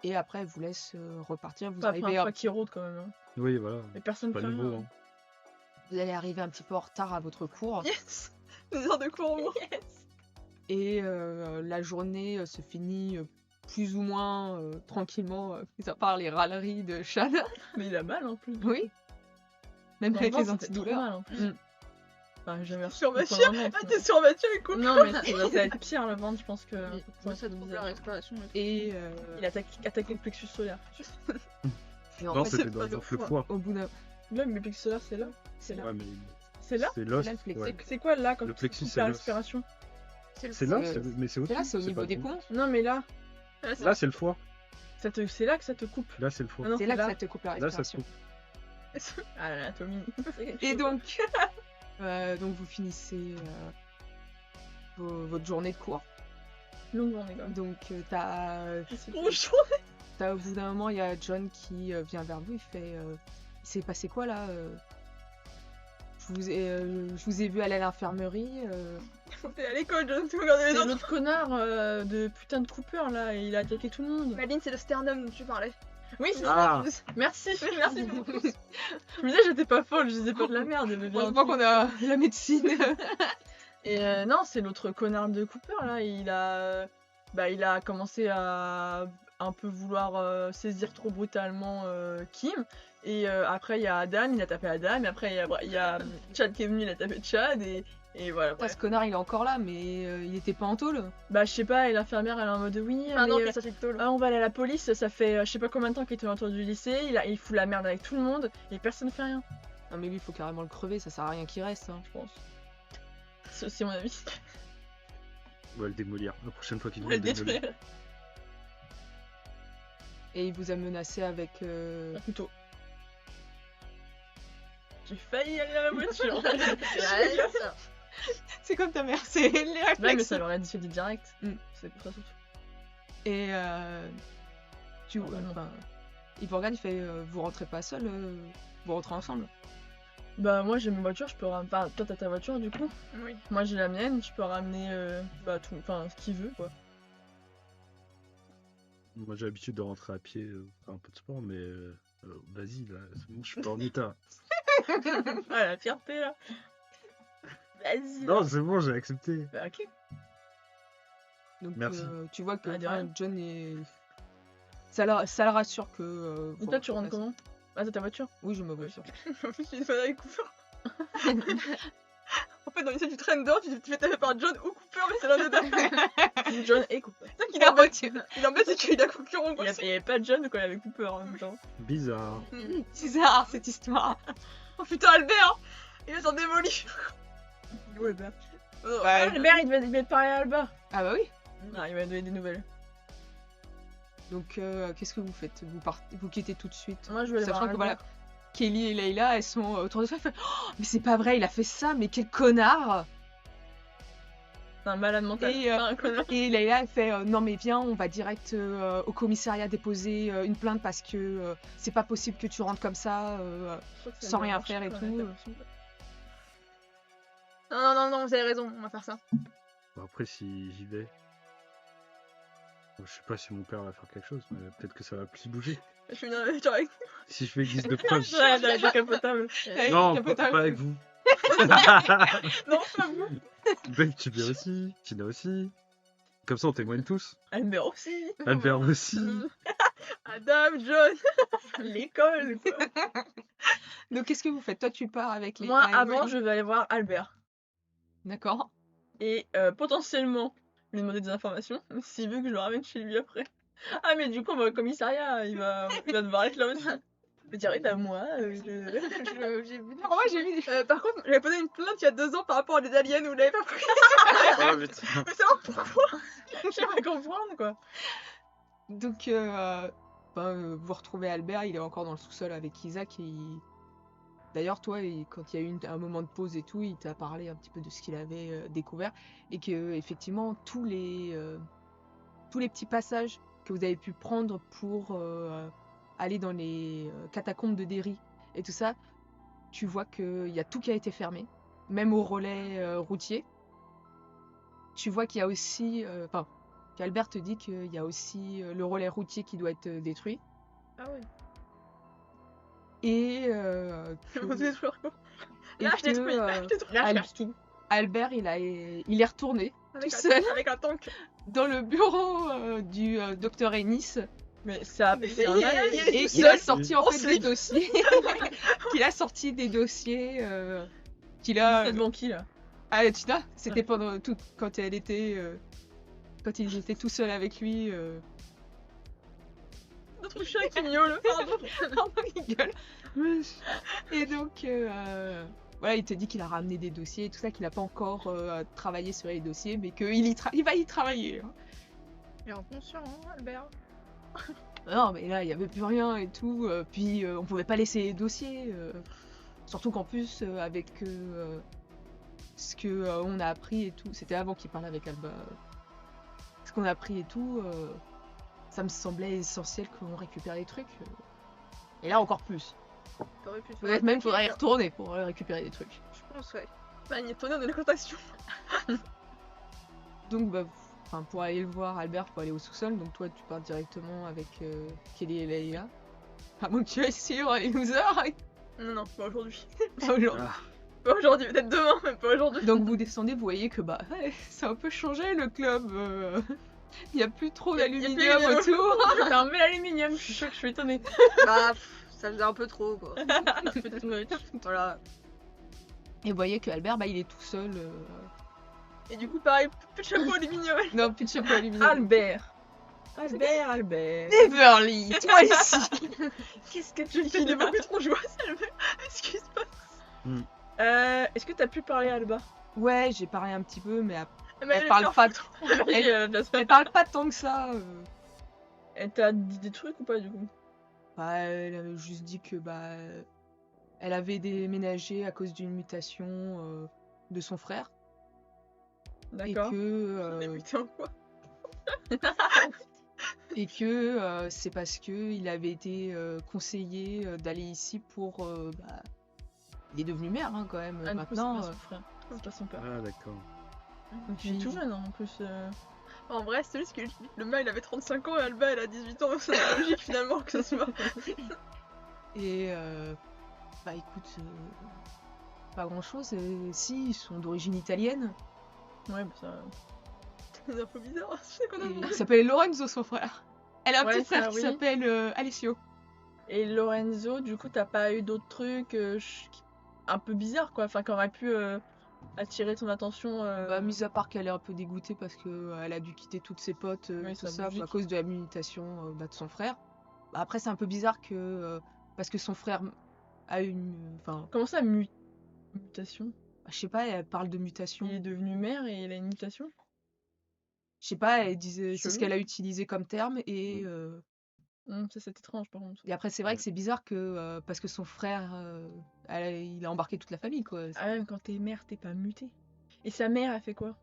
Et après, elle vous laisse repartir. Vous
Pas après
arrivez,
un fois qui rôde quand même. Hein.
Oui, voilà.
Mais personne
Pas
fait
nouveau.
rien.
Hein.
vous allez arriver un petit peu en retard à votre cours.
Yes. 2 heures de cours. moi.
Et la journée se finit plus ou moins tranquillement, mis à part les râleries de Chad.
Mais il a mal en plus.
Oui. Même
En
avec
vrai,
les
ça fait trop
antidouleurs.
mal en plus.
Mm.
Enfin, j'ai jamais
Sur ma
reçu
chire.
un mec,
Ah,
quoi.
t'es sur Mathieu et quoi?
Non, mais ça va être pire le ventre, je pense que.
Moi, ça trouve la respiration.
Et,
Il attaque le plexus solaire.
et en
Non,
fait,
c'était
c'est pas
dans
le
le
foie.
foie.
au bout d'un...
Là, mais le plexus solaire, c'est là.
C'est là.
Ouais, mais
C'est là
c'est l'os.
là, le plexus.
ouais.
C'est quoi là quand
Le
tu
plexus,
coupes
c'est
la
l'os.
respiration?
C'est là,
Euh,
mais c'est au-dessus.
Là, c'est au niveau
pas
des
le fond.
poumons.
Non, mais là,
Là, c'est le foie.
c'est là que ça te coupe.
Là, c'est le foie.
Ah non,
C'est là que
là.
ça te coupe la
Là, ça se
respiration.
coupe.
Ah l'anatomie.
Et donc, donc vous finissez votre journée de cours.
Longue journée quand même.
Donc
C'est trop chaud.
au bout d'un moment, il y a John qui vient vers vous. Il fait il s'est passé quoi là je vous ai vu aller à l'infirmerie.
T'es à l'école, John, tu regardais les
C'est
autres.
l'autre connard de putain de Cooper là, et il a attaqué tout le monde.
Madeline, c'est le sternum dont tu parlais.
Oui, c'est
Ah.
ça. Merci.
Merci beaucoup.
Je me disais j'étais pas folle, je disais pas de la merde. Mais bien
Heureusement qu'on a la médecine.
Et non, c'est l'autre connard de Cooper là, il a commencé à un peu vouloir saisir trop brutalement Kim. Et après il y a Adam, il a tapé Adam, et après il y a Chad qui est venu, il a tapé Chad, et voilà.
Putain,
bref.
ce connard, il est encore là, mais il était pas en tôle.
Bah je sais pas, et l'infirmière elle est en mode oui,
Ah non,
mais,
qu'il a sorti de tôle.
on va aller à la police, ça fait je sais pas combien de temps qu'il était autour du lycée, il fout la merde avec tout le monde, et personne fait rien,
Non, mais lui, il faut carrément le crever, ça sert à rien qu'il reste. Hein.
je pense. C'est aussi mon avis.
On va le démolir. La prochaine fois qu'il
On
va
va
le
le
démolir.
détruire.
Et il vous a menacé avec.
Un couteau. J'ai failli aller à la voiture.
C'est comme ta mère, c'est les
Ouais,
réflexes.
mais ça l'aurait dit direct.
Mm.
C'est pour ça surtout.
Et tu
Oh, bah non.
enfin, il vous regarde, il fait vous rentrez pas seul, vous rentrez ensemble.
Bah moi j'ai ma voiture, je peux ramener. Enfin toi t'as ta voiture du coup.
Oui.
Moi j'ai la mienne, je peux ramener tout, enfin ce qu'il veut quoi.
Moi, j'ai l'habitude de rentrer à pied, faire un peu de sport, mais vas-y, là, c'est bon, je suis pas en état.
Ah la fierté là. Vas-y.
Non, c'est bon, j'ai accepté.
Bah, ok.
Donc
Merci.
tu vois que
Ah, de rien.
John est. Ça le rassure que.
Et
vous
toi tu
rentrez
rentres
pas
comment? Ah t'as ta voiture?
seul. Oui, je me voiture.
En plus, tu fais avec Cooper. En fait, dans l'histoire, tu traînes dehors, tu te fais taper par John ou Cooper, mais c'est l'un des deux.
John et Cooper.
C'est ça qu'il est en voiture. Il est en bas, c'est qu'il a concurrent.
Il y avait pas John quand il y avait Cooper en même temps.
Bizarre.
Bizarre cette histoire.
Oh putain, Albert, il va s'en démolir.
Ouais bah.
Oh,
Ouais.
Albert il devait te parler à Alba.
Ah bah oui.
Ah il m'a donné des nouvelles.
Donc qu'est-ce que vous faites vous quittez tout de suite.
Moi je vais aller voir
Sachant que
Albert.
voilà, Kelly et Layla, elles sont autour de toi. Elles font oh, mais c'est pas vrai, il a fait ça, mais quel connard.
C'est un malade mental.
Et,
C'est un connard.
Et Layla, elle fait non mais viens, on va direct au commissariat déposer une plainte parce que c'est pas possible que tu rentres comme ça. Sans rien faire et tout.
Non, vous avez raison, on va faire ça.
Bon, après, si j'y vais. Je sais pas si mon père va faire quelque chose, mais peut-être que ça va plus bouger.
Je suis une voiture avec.
Si je fais guise de preuve.
Ouais, dans la décapotable.
Non, pas
Capotable.
avec vous.
Non, pas vous.
Ben, tu viens aussi, Tina aussi. Comme ça, on témoigne tous.
Albert aussi.
Albert aussi.
Adam, John.
L'école quoi.
Donc qu'est-ce que vous faites? Toi tu pars avec les.
Moi
Ah,
avant
oui.
je vais aller voir Albert.
D'accord.
Et potentiellement lui demander des informations s'il veut que je le ramène chez lui après. Ah mais du coup on va au commissariat, il va devoir être là aussi. Je vais dire oui, bah moi
J'ai vu.
Oh, moi j'ai vu.
Par contre, j'avais posé une plainte il y a 2 ans par rapport à des aliens, vous l'avez pas pris.
Oh putain.
Mais c'est vrai, pourquoi?
j'aimerais comprendre quoi.
Donc vous retrouvez Albert, il est encore dans le sous-sol avec Isaac et d'ailleurs toi quand il y a eu un moment de pause et tout, il t'a parlé un petit peu de ce qu'il avait découvert et que effectivement tous les petits passages que vous avez pu prendre pour aller dans les catacombes de Derry et tout ça, tu vois qu'il y a tout qui a été fermé, même au relais routier. Tu vois qu'il y a aussi qu'Albert te dit qu'il y a aussi le relais routier qui doit être détruit.
Ah oui.
Et
Je vais détruire quoi?
et
Là, je
que,
détruis, là, je détruis.
Là je
Al-
lâche tout.
Albert, il est retourné
Avec
tout
un-
seul
Avec un tank.
dans le bureau du docteur Ennis
Mais ça
Mais
c'est un
il-
malade.
il-
et
tout
qu'il a
seul.
sorti en
On
fait
se
des
lit.
dossiers. Qu'il a sorti des dossiers qu'il a.
C'est devant qui là?
Ah, Tina, c'était pendant tout quand elle était. Quand ils étaient tout seuls avec lui.
Notre chien qui miaule. Pardon.
Pardon, il gueule. Et donc, voilà, il te dit qu'il a ramené des dossiers et tout ça, qu'il n'a pas encore travaillé sur les dossiers, mais qu'il va y travailler. Hein.
Il est inconscient, hein, Albert.
Non, mais là, il n'y avait plus rien et tout. Puis, on pouvait pas laisser les dossiers. Surtout qu'en plus, avec ce que on a appris et tout, c'était avant qu'il parle avec Alba. Ce qu'on a appris et tout, ça me semblait essentiel qu'on récupère les trucs. Et là, encore plus.
T'aurais pu te
Peut-être même qu'il faudrait y retourner pour récupérer des trucs.
Je pense, ouais.
Bah, il est tonnerre de la cotation.
Donc, bah, pour aller le voir, Albert, pour aller au sous-sol, donc toi, tu pars directement avec Kelly et Leïla. À moins que tu ailles sur les losers.
Non, pas aujourd'hui.
Aujourd'hui.
Pas aujourd'hui, peut-être demain, mais pas aujourd'hui.
Donc vous descendez, vous voyez que bah ouais, ça a un peu changé le club. Il y a plus trop
Y a
d'aluminium
plus d'aluminium.
autour.
T'as un bel aluminium, je suis sûre que je suis étonnée.
Bah, ça faisait un peu trop, quoi.
Voilà.
Et vous voyez que Albert, bah il est tout seul.
Et du coup, pareil, plus de chapeau aluminium.
Non, plus de chapeau aluminium.
Albert. Albert.
Beverly, toi ici.
Qu'est-ce que tu
Il est beaucoup trop joyeux, Albert. Excuse-moi.
Est-ce que t'as pu parler à Alba?
Ouais, j'ai parlé un petit peu, mais
Mais
elle parle pas. Elle parle pas tant que ça.
Elle t'a dit des trucs ou pas du coup?
Bah, elle a juste dit que bah elle avait déménagé à cause d'une mutation de son frère.
D'accord.
Et que
Mais putain, quoi?
c'est parce que il avait été conseillé d'aller ici pour bah, il est devenu maire hein, quand même
Ah, du coup,
maintenant.
c'est pas son frère. C'est pas son père.
Ah, d'accord.
Donc il est tout jeune hein, en plus.
En vrai, c'est juste que le mec il avait 35 ans et Alba elle a 18 ans, c'est logique finalement que ce soit.
Et bah écoute, pas grand chose. Si, ils sont d'origine italienne.
Ouais, bah ça.
C'est des infos bizarres, je sais qu'on a.
Et il s'appelle Lorenzo son frère. Elle a un
Ouais,
petit frère
ça,
qui
oui.
s'appelle Alessio.
Et Lorenzo, du coup, t'as pas eu d'autres trucs un peu bizarres quoi, enfin qui auraient pu attirer ton attention.
Bah, mis à part qu'elle est un peu dégoûtée parce que elle a dû quitter toutes ses potes,
Oui,
tout
ça
ça,
logique.
à cause de la mutation de son frère. Bah, après, c'est un peu bizarre que parce que son frère a une, enfin,
Comment ça, mutation?
je sais pas, elle parle de mutation.
Il est devenu maire et il a une mutation?
Je sais pas, elle disait, c'est ce
Chelou.
qu'elle a utilisé comme terme et
Ça c'est étrange par contre.
et après c'est vrai que c'est bizarre que parce que son frère, il a embarqué toute la famille quoi.
Ah ouais, mais quand t'es mère, t'es pas mutée. Et sa mère a fait quoi?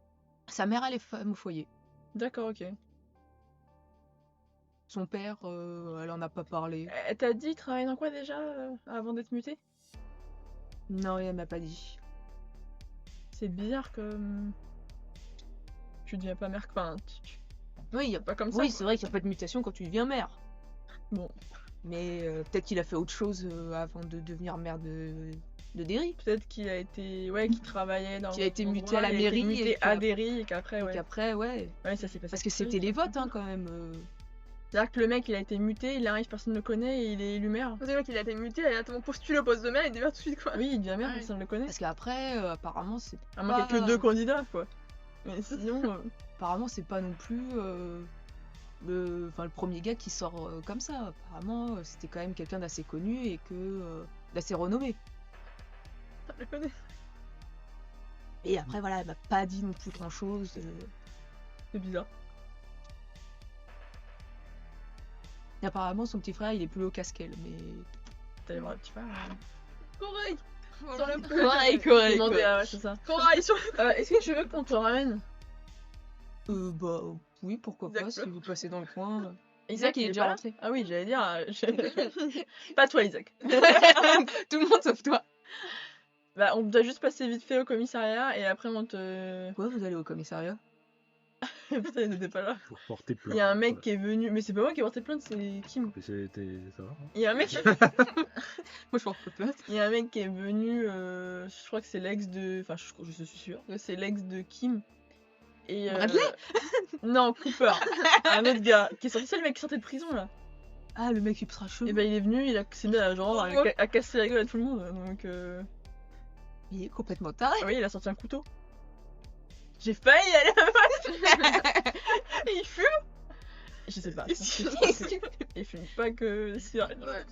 Sa mère, elle est femme au foyer.
D'accord, ok.
Son père, elle en a pas parlé.
Elle t'a dit, il travaille dans quoi déjà avant d'être muté?
Non, elle m'a pas dit.
C'est bizarre que tu deviens pas mère. Enfin,
Oui, y a
pas comme ça.
Oui,
quoi.
c'est vrai qu'il n'y a pas de mutation quand tu deviens mère.
Bon.
Mais peut-être qu'il a fait autre chose avant de devenir maire de Derry.
Peut-être qu'il a été, ouais, qu'il travaillait dans.
Qu'il a été
un
muté
endroit,
à la
il a été
mairie
muté
et
à
que-
Derry et qu'après,
Et
ouais.
qu'après, ouais.
Ouais, ça s'est passé.
Parce que
très
c'était
vite.
les votes hein, quand même.
C'est-à-dire que le mec, il a été muté, il arrive, personne ne le connaît et il est élu maire.
C'est le mec il a été muté, il a directement postulé au poste de maire, il devient tout de suite quoi.
Oui, il devient maire,
Ouais.
personne ne le connaît.
Parce qu'après, apparemment, c'est
À moins qu'il y ait que
pas-
2 candidats, quoi. Mais sinon,
apparemment, c'est pas non plus le premier gars qui sort comme ça. Apparemment, c'était quand même quelqu'un d'assez connu et que d'assez renommé.
Je le connais.
Et après, voilà, elle m'a pas dit non plus grand chose.
c'est bizarre.
Et apparemment, son petit frère, il est plus haut qu'elle, mais.
T'allais voir le petit frère.
Corail.
Voilà.
Correct,
Demander à- ouais, c'est ça.
Corail sur
Est-ce que tu veux qu'on te ramène?
Bah oui, pourquoi pas,
Isaac
si vous passez dans le coin.
Isaac,
il est
est
déjà
pas là
rentré.
Ah oui, j'allais dire. Pas toi, Isaac.
Tout le monde sauf toi.
Bah, on doit juste passer vite fait au commissariat et après on te.
Pourquoi vous allez au commissariat?
Putain, il était pas là.
Pour porter plainte.
Il y a un mec qui est venu. Mais c'est pas moi qui ai porté plainte, c'est Kim.
Ça va
Il y a un mec.
Moi, je m'en fous pas.
Il y a un mec qui est venu. Je crois que c'est l'ex de. Enfin, je suis sûre que c'est l'ex de Kim. Et.
Bradley
Non, Cooper. Un autre gars qui est sorti. C'est le mec qui sortait de prison là.
Ah, le mec ultra chaud.
Et bah, il est venu, il a s'est mis à, genre, à casser la gueule à tout le monde. Donc.
Il est complètement taré.
Ah oui, il a sorti un couteau. J'ai failli aller à la Et il fume. Je sais pas. Il fume pas que des cigarettes.
Ouais.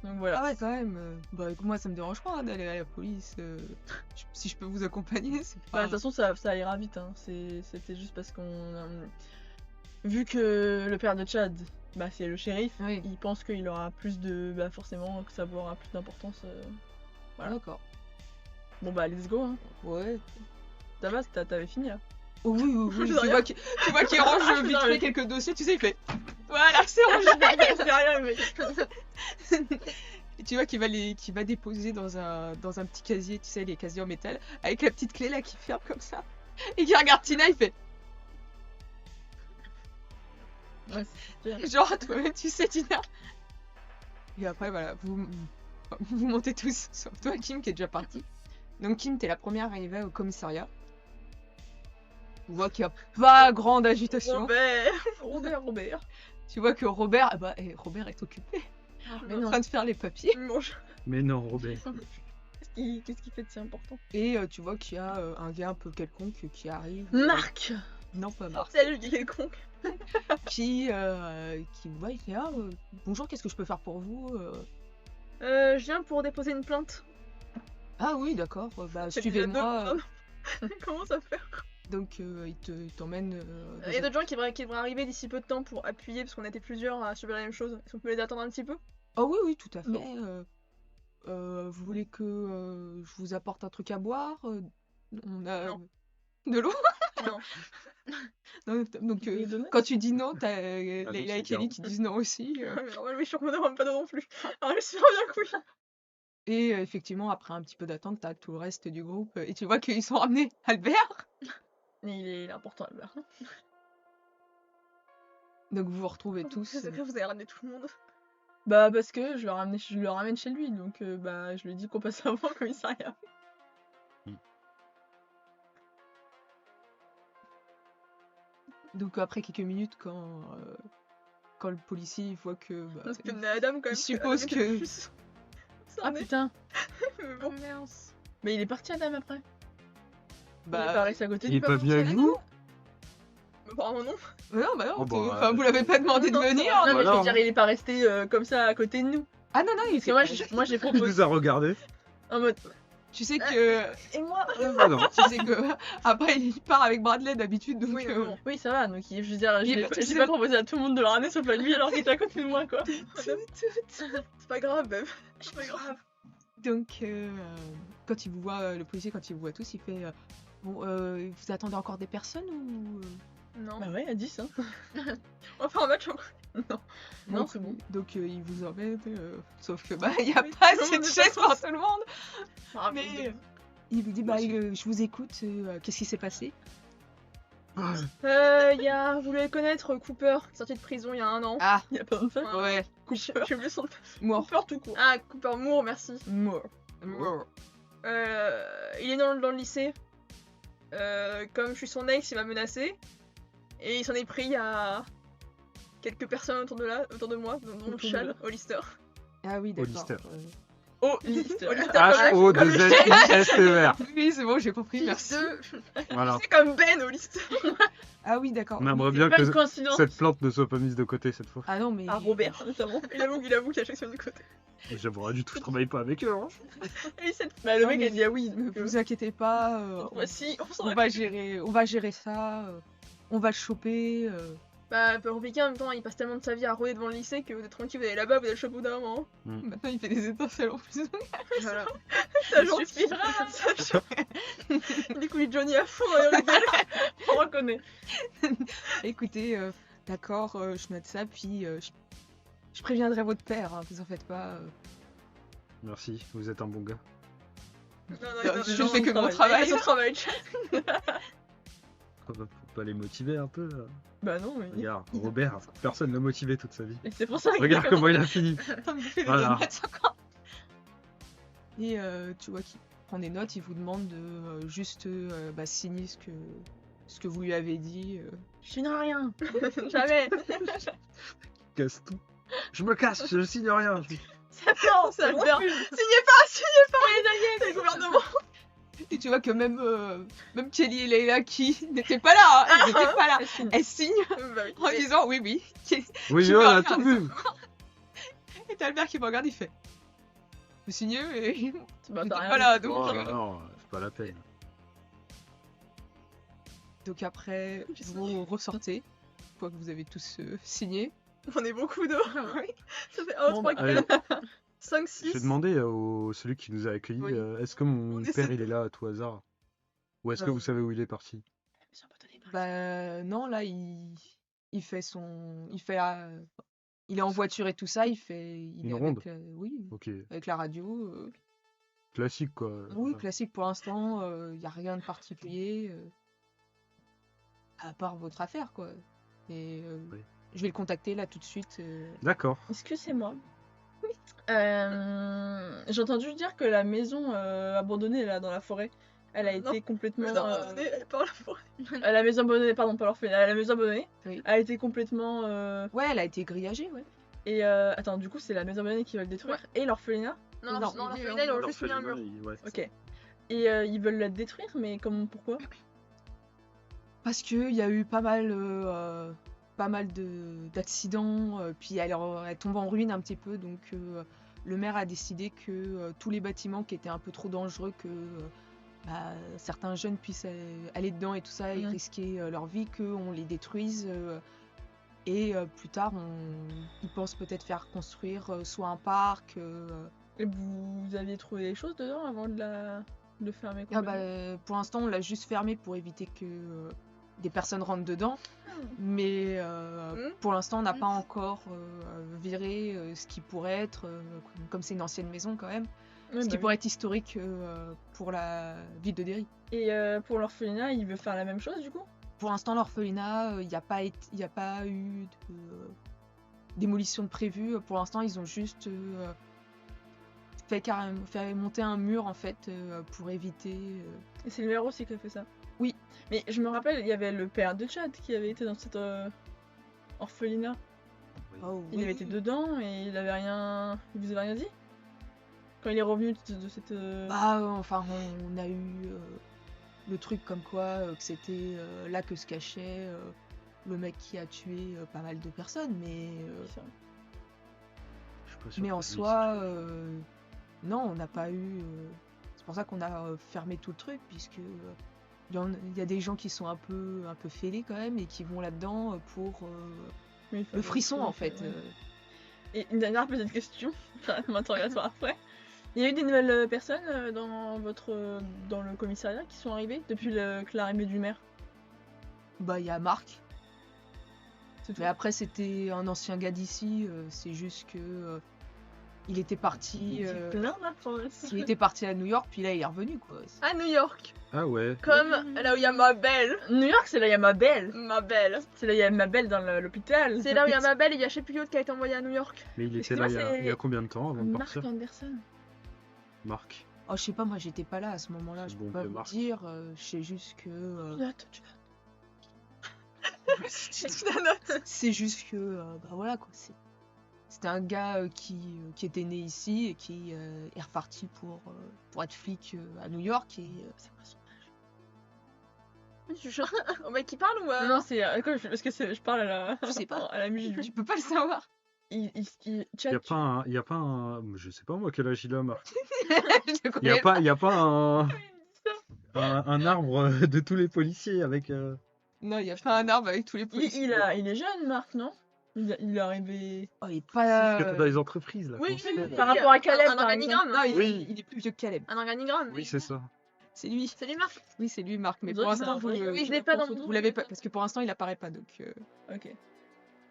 Donc voilà.
Ah ouais, quand même. Bah, moi, ça me dérange pas d'aller à la police. Si je peux vous accompagner, c'est
Bah,
pas...
de toute façon, ça ira vite. Hein. C'était juste parce qu'on. Vu que le père de Chad, bah, c'est le shérif,
Oui.
il pense qu'il aura plus de. Bah, forcément, que ça aura plus d'importance. Voilà.
D'accord.
Bon, bah, let's go. Hein.
Ouais.
Ça va, t'avais fini là.
Oh, oui, oui, oui.
Je
Tu
sais rien.
vois qu'il range vite
Non,
fait
mais-
quelques dossiers, tu sais, il fait... Voilà, c'est rangé.
C'est rien, mais.
Et tu vois qu'il va déposer dans un petit casier, tu sais, les casiers en métal, avec la petite clé là qui ferme comme ça. Et qui regarde Tina, il fait...
Ouais,
Genre, toi-même, tu sais, Tina. Et après, voilà, vous montez tous, sauf toi, Kim, qui est déjà parti. Donc, Kim, t'es la première arrivée au commissariat. On voit qu'il n'y a pas grande agitation.
Robert.
Tu vois que Robert, Robert est occupé.
Mais
Il est en
non.
train de faire les papiers.
Il mange.
Mais non, Robert.
Qu'est-ce qu'il fait de si important?
Et tu vois qu'il y a un gars un peu quelconque qui arrive.
Marc.
Non, pas Marc.
C'est lui qui est con.
Qui voit, il fait bonjour, qu'est-ce que je peux faire pour vous
Je viens pour déposer une plainte.
Ah oui, d'accord, bah
C'est
suivez-moi.
Comment ça fait?
Donc il t'emmène.
Il y a d'autres gens qui devraient arriver d'ici peu de temps pour appuyer, parce qu'on était plusieurs à subir la même chose. Est-ce qu'on peut les attendre un petit peu?
Oh oui, oui, tout à fait.
Bon.
Vous voulez que je vous apporte un truc à boire On a
Non.
de l'eau.
Non.
Non, donc
Les donuts
quand tu dis non, t'as
donc,
Leila et
c'est
Kelly qui disent non aussi.
Mais normal, oui, je suis qu'on ne pas d'eau non plus. Ah, j'espère bien que oui.
Et effectivement, après un petit peu d'attente, t'as tout le reste du groupe. Et tu vois qu'ils sont ramenés Albert.
Il est important, Albert.
Donc vous vous retrouvez tous.
C'est que vous avez ramené tout le monde.
Bah, parce que je le ramène chez lui, donc bah, je lui ai dit qu'on passait avant au commissariat.
Donc après quelques minutes, quand le policier voit que... bah,
On se fait de la dame quand même.
il suppose que...
Ah putain.
Mais bon.
Mince.
Mais il est parti, Adam, après. Il est
bah,
pas resté à côté.
Il est pas venu avec vous?
Apparemment non.
non, bah non,
Oh, bah,
enfin, vous l'avez pas demandé de
non,
venir.
Non, mais je
Voilà.
veux dire, il est pas resté comme ça à côté de nous.
Ah non, non, il
Parce que moi, j'ai
Il
proposé
nous a regardé.
en mode.
Tu sais que...
Et moi
Ah non.
tu sais que... Après, il part avec Bradley d'habitude, donc...
Oui, mais bon.
Oui, ça va, donc je veux dire,
Il est
j'ai
pas-
pas,
tu
j'ai
sais-
pas proposé à tout le monde de le ramener sauf à lui alors qu'il était à côté de moi, quoi.
C'est pas grave, meuf. C'est pas grave.
Donc, quand il vous voit, le policier, quand il vous voit tous, il fait... bon, vous attendez encore des personnes ou...
Non.
Bah ouais, à 10, hein.
On va faire un match en
Non, c'est bon.
Donc, il vous emmène, sauf que, bah, il n'y a
Oui,
pas
tout le
assez de
monde est
chaises
pas
pour tout le monde.
Ah,
Mais il vous dit, bah, je vous écoute, qu'est-ce qui s'est passé?
Vous devez connaître Cooper, sorti de prison il y a 1 an.
Ah,
Y'a pas de fait.
ouais,
J'ai oublié son nom.
mort.
Peur tout court.
Ah, Cooper Moore, merci.
Mort.
Il est dans le lycée. Comme je suis son ex, il m'a menacé. Et il s'en est pris à quelques personnes autour de moi, dont
Autour de
Chad,
là.
Hollister.
Ah oui, d'accord.
Hollister.
Oh, Lister.
Hollister,
H-O-2-L-I-S-T-E-R.
Oui, c'est bon, j'ai compris, merci.
Voilà.
C'est comme Ben, Hollister.
Ah oui, d'accord.
On aimerait
C'est
bien
pas
que
une coïncidence.
cette plante ne soit pas mise de côté cette fois.
Ah non, mais...
Ah, Robert, notamment.
Il avoue qu'il a chaque semaine du côté.
J'avoue, rien du tout, je travaille pas avec eux. Hein.
Et cette
Bah, le
Non,
mec
mais
a dit ah oui. donc,
vous inquiétez pas,
voici, on s'en
on va gérer ça, on va le choper.
Bah, un peu compliqué en même temps, il passe tellement de sa vie à rôder devant le lycée que vous êtes tranquille, vous allez là-bas, vous allez le choper au bout d'un moment.
Maintenant, il fait des étincelles en plus.
Voilà.
Ça gentil.
Du coup, il est Johnny à fond dans les
On reconnaît.
Écoutez, d'accord, je note ça, puis je préviendrai votre père, hein, vous en faites pas.
Merci, vous êtes un bon gars.
Je fais que mon travail.
Il fait son travail.
Faut pas les motiver un peu là.
Bah non, mais.
Regarde, Robert, personne l'a motivé toute sa vie.
Et c'est pour ça qu'il
Regarde comment il a fini. Voilà.
Et tu vois qu'il prend des notes, il vous demande de juste signer ce que vous lui avez dit.
Je signe rien.
Jamais.
Casse tout. Je me casse, je signe rien.
Non, ça
refuse.
Signez pas, c'est le gouvernement.
Et tu vois que même Kelly et Leila qui n'étaient pas là, hein, elles n'étaient pas là,
Elle signe.
elles signent
Bah oui.
en disant oui.
Oui,
Tu
on
peux
a
regarder
tout vu.
Et t'as Albert qui me regarde, il fait peux signer et
Bah,
t'es
t'as rien
pas là,
dit.
donc.
Oh, non, c'est pas la peine.
Donc après, vous ressortez, une fois que vous avez tous signé.
On est beaucoup dehors. Ça fait 1,
Bon,
3,
Allez,
4, 5,
je vais
6.
demander au celui qui nous a accueillis,
Oui.
est-ce que mon
On
père
essaie
il est là à tout hasard? Ou est-ce que vous savez où il est parti?
Bah non, là, il fait son... Il est en voiture et tout ça, il
Une
est
ronde?
avec... oui,
Ok,
avec la radio.
classique quoi.
Oui,
Voilà.
classique pour l'instant, il n'y a rien de particulier, à part votre affaire, quoi. Et
Oui.
je vais le contacter là tout de suite.
D'accord.
Excusez-moi. J'ai entendu dire que la maison abandonnée là dans la forêt, elle a été complètement.
Elle part la forêt.
La maison abandonnée, pardon, pas l'orphelinat, la maison abandonnée,
Oui.
a été complètement.
Ouais, elle a été grillagée, ouais.
Et attends, du coup, c'est la maison abandonnée qui veulent détruire et l'orphelinat.
Non,
Non,
non,
il est
l'orphelinat, il aurait juste mis un
L'orphelinat,
mur.
ouais.
Ok. Et ils veulent la détruire, mais pourquoi?
Parce qu'il y a eu pas mal d'accidents, puis elle tombe en ruine un petit peu, donc le maire a décidé que tous les bâtiments qui étaient un peu trop dangereux, que certains jeunes puissent aller dedans et tout ça, et
Mhm.
risquer leur vie, qu'on les détruise. Et plus tard, ils pensent peut-être faire construire soit un parc.
Et vous aviez trouvé des choses dedans avant de fermer
Ah
complètement?
pour l'instant, on l'a juste fermé pour éviter que des personnes rentrent dedans. Mais pour l'instant, on n'a pas encore viré ce qui pourrait être, comme c'est une ancienne maison quand même,
Ouais,
ce
bah
qui
oui.
pourrait être historique pour la ville de Derry.
Et pour l'orphelinat, il veut faire la même chose du coup?
Pour l'instant, l'orphelinat, il n'y a pas eu de démolition de prévue. Pour l'instant, ils ont juste fait monter un mur en fait pour éviter.
Et c'est le maire aussi qui a fait ça?
Oui.
Mais je me rappelle, il y avait le père de Chad qui avait été dans cette orphelinat.
Oh,
Il
oui.
avait été dedans et il vous avait rien dit? Quand il est revenu de cette.
Enfin, on a eu le truc comme quoi que c'était là que se cachait le mec qui a tué pas mal de personnes, mais
Je suis pas sûr
mais
que
en
lui,
soi, non, on n'a pas eu. C'est pour ça qu'on a fermé tout le truc, puisque il y a des gens qui sont un peu fêlés quand même et qui vont là-dedans pour
Mais il
le
fallait
frisson
trouver,
en fait.
ouais. Et une dernière petite question, m'interrogatoire après. Il y a eu des nouvelles personnes dans le commissariat qui sont arrivées depuis l'arrivée du maire?
Bah, il y a Marc.
C'est tout.
Mais après, c'était un ancien gars d'ici. C'est juste que il était parti.
Plein d'informations.
Il était parti à New York, puis là, il est revenu quoi.
À New York.
Ah ouais.
Comme là où il y a ma belle.
New York, c'est là où il y a ma belle.
Ma belle.
C'est là où il y a ma belle dans l'hôpital.
C'est là où il y a ma belle et il y a je sais plus qui autre qui a été envoyé à New York.
Mais il était
Excuse-moi,
là il y a
c'est
combien de temps avant de
Mark
partir?
Anderson.
Marc.
Oh, je sais pas, moi, j'étais pas là à ce moment-là.
C'est
Je
bon,
peux pas
vieux
vous
Marc.
dire. Je sais juste que.
C'est la note.
C'est juste que. Bah voilà quoi. C'était un gars qui était né ici et qui est reparti pour être flic à New York. Et c'est quoi son
Tu chantes au mec qui parle ou
Non, c'est parce que je parle
Je sais pas.
à la musique.
Je peux pas le savoir.
Il y a pas un. Je sais pas moi quel âge il a, Marc.
Je le
Il y a
connais.
pas un arbre de tous les policiers avec.
Non, il y a pas un arbre avec tous les policiers.
Il est jeune, Marc, non? Il est arrivé.
Oh, il est pas.
Dans les entreprises là.
Oui,
comment ça
oui,
fait
Par rapport à Caleb,
un
par
organigramme.
Non,
Oui.
il est plus vieux que Caleb.
Un organigramme.
Oui, c'est ça.
C'est lui.
Salut Marc.
Oui, c'est lui, Marc. Mais
On
pour
dirait que
l'instant,
c'est un vrai-
Oui, je l'ai pas dans mon-
vous l'avez pas parce que pour l'instant, il apparaît pas. Donc.
Ok.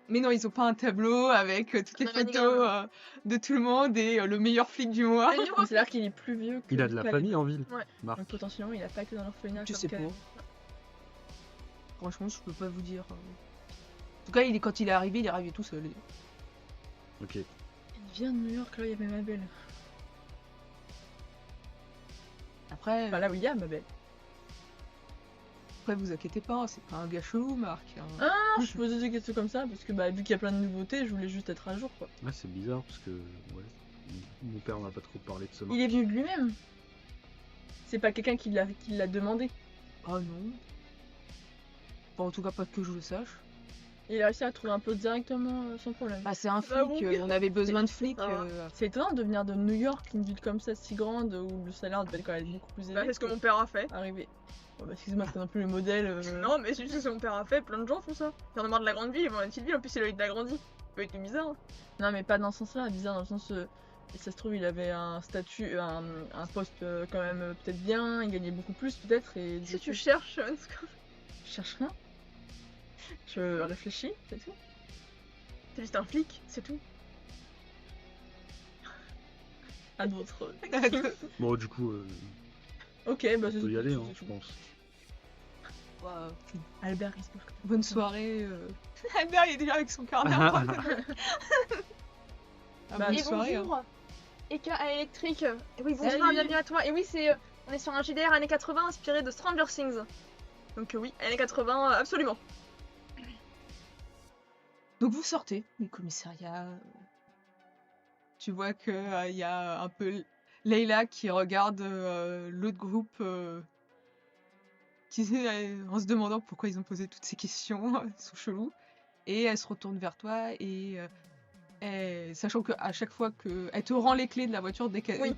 Mais non, ils ont pas un tableau avec toutes les
Un
photos
organigramme.
de tout le monde et le meilleur flic du mois.
Le nouveau.
C'est-à-dire qu'il est plus vieux que
Il a de la
Caleb.
famille en ville.
Ouais.
Marc.
Donc potentiellement, il a pas été dans l'orphelinat.
Je
comme
sais pas.
Caleb.
Franchement, je peux pas vous dire. En tout cas, quand il est arrivé tout seul.
Ok.
Il vient de New York, là, il y avait ma belle.
Après,
Enfin, là où il y a ma belle.
après, vous inquiétez pas, c'est pas un gars chelou, Marc. hein.
Non, je posais des questions comme ça parce que vu qu'il y a plein de nouveautés, je voulais juste être à jour, quoi.
Ouais, c'est bizarre parce que ouais, mon père m'a pas trop parlé de ce Marc.
Il est venu de lui-même. C'est pas quelqu'un qui l'a demandé.
Ah non. Enfin, en tout cas, pas que je le sache.
Il a réussi à trouver un peu directement sans problème.
Bah, c'est un
Bah,
flic,
bon.
on avait besoin de flics.
Ça va. C'est étonnant de venir de New York, une ville comme ça si grande où le salaire devait être quand même beaucoup plus élevé.
Bah, c'est ce que mon père a fait.
Arrivé. Bon, bah, excuse-moi, c'est pas non plus le modèle.
Non, mais c'est juste ce que mon père a fait, plein de gens font ça. J'en ai marre de la grande ville, ils vont dans une petite ville, en plus, il a grandi. Ça peut être bizarre. Hein.
Non, mais pas dans ce sens-là, bizarre dans le sens. Ça se trouve, il avait un statut, un poste quand même peut-être bien, il gagnait beaucoup plus peut-être. Et
Si tu cherches,
Je cherche rien. Je réfléchis, c'est tout.
t'es juste un flic, c'est tout.
À d'autres.
Bon, du coup,
Ok, bah
on
c'est
peut y aller, hein,
c'est
je
tout.
pense.
Albert, il se pose.
Bonne soirée. Albert, il est déjà avec son carnet. Ah,
Bah,
bonne
Et
soirée. hein.
bonjour, Eka électrique. Et oui,
Salut.
bonjour, bienvenue à toi. Et oui, on est sur un JDR années 80 inspiré de Stranger Things. Donc oui, années 80, absolument.
Donc vous sortez du commissariat. Tu vois que il y a un peu Leila qui regarde l'autre groupe en se demandant pourquoi ils ont posé toutes ces questions, ils sont chelous. Et elle se retourne vers toi et sachant qu'à chaque fois elle te rend les clés de la voiture dès qu'elle...
Oui.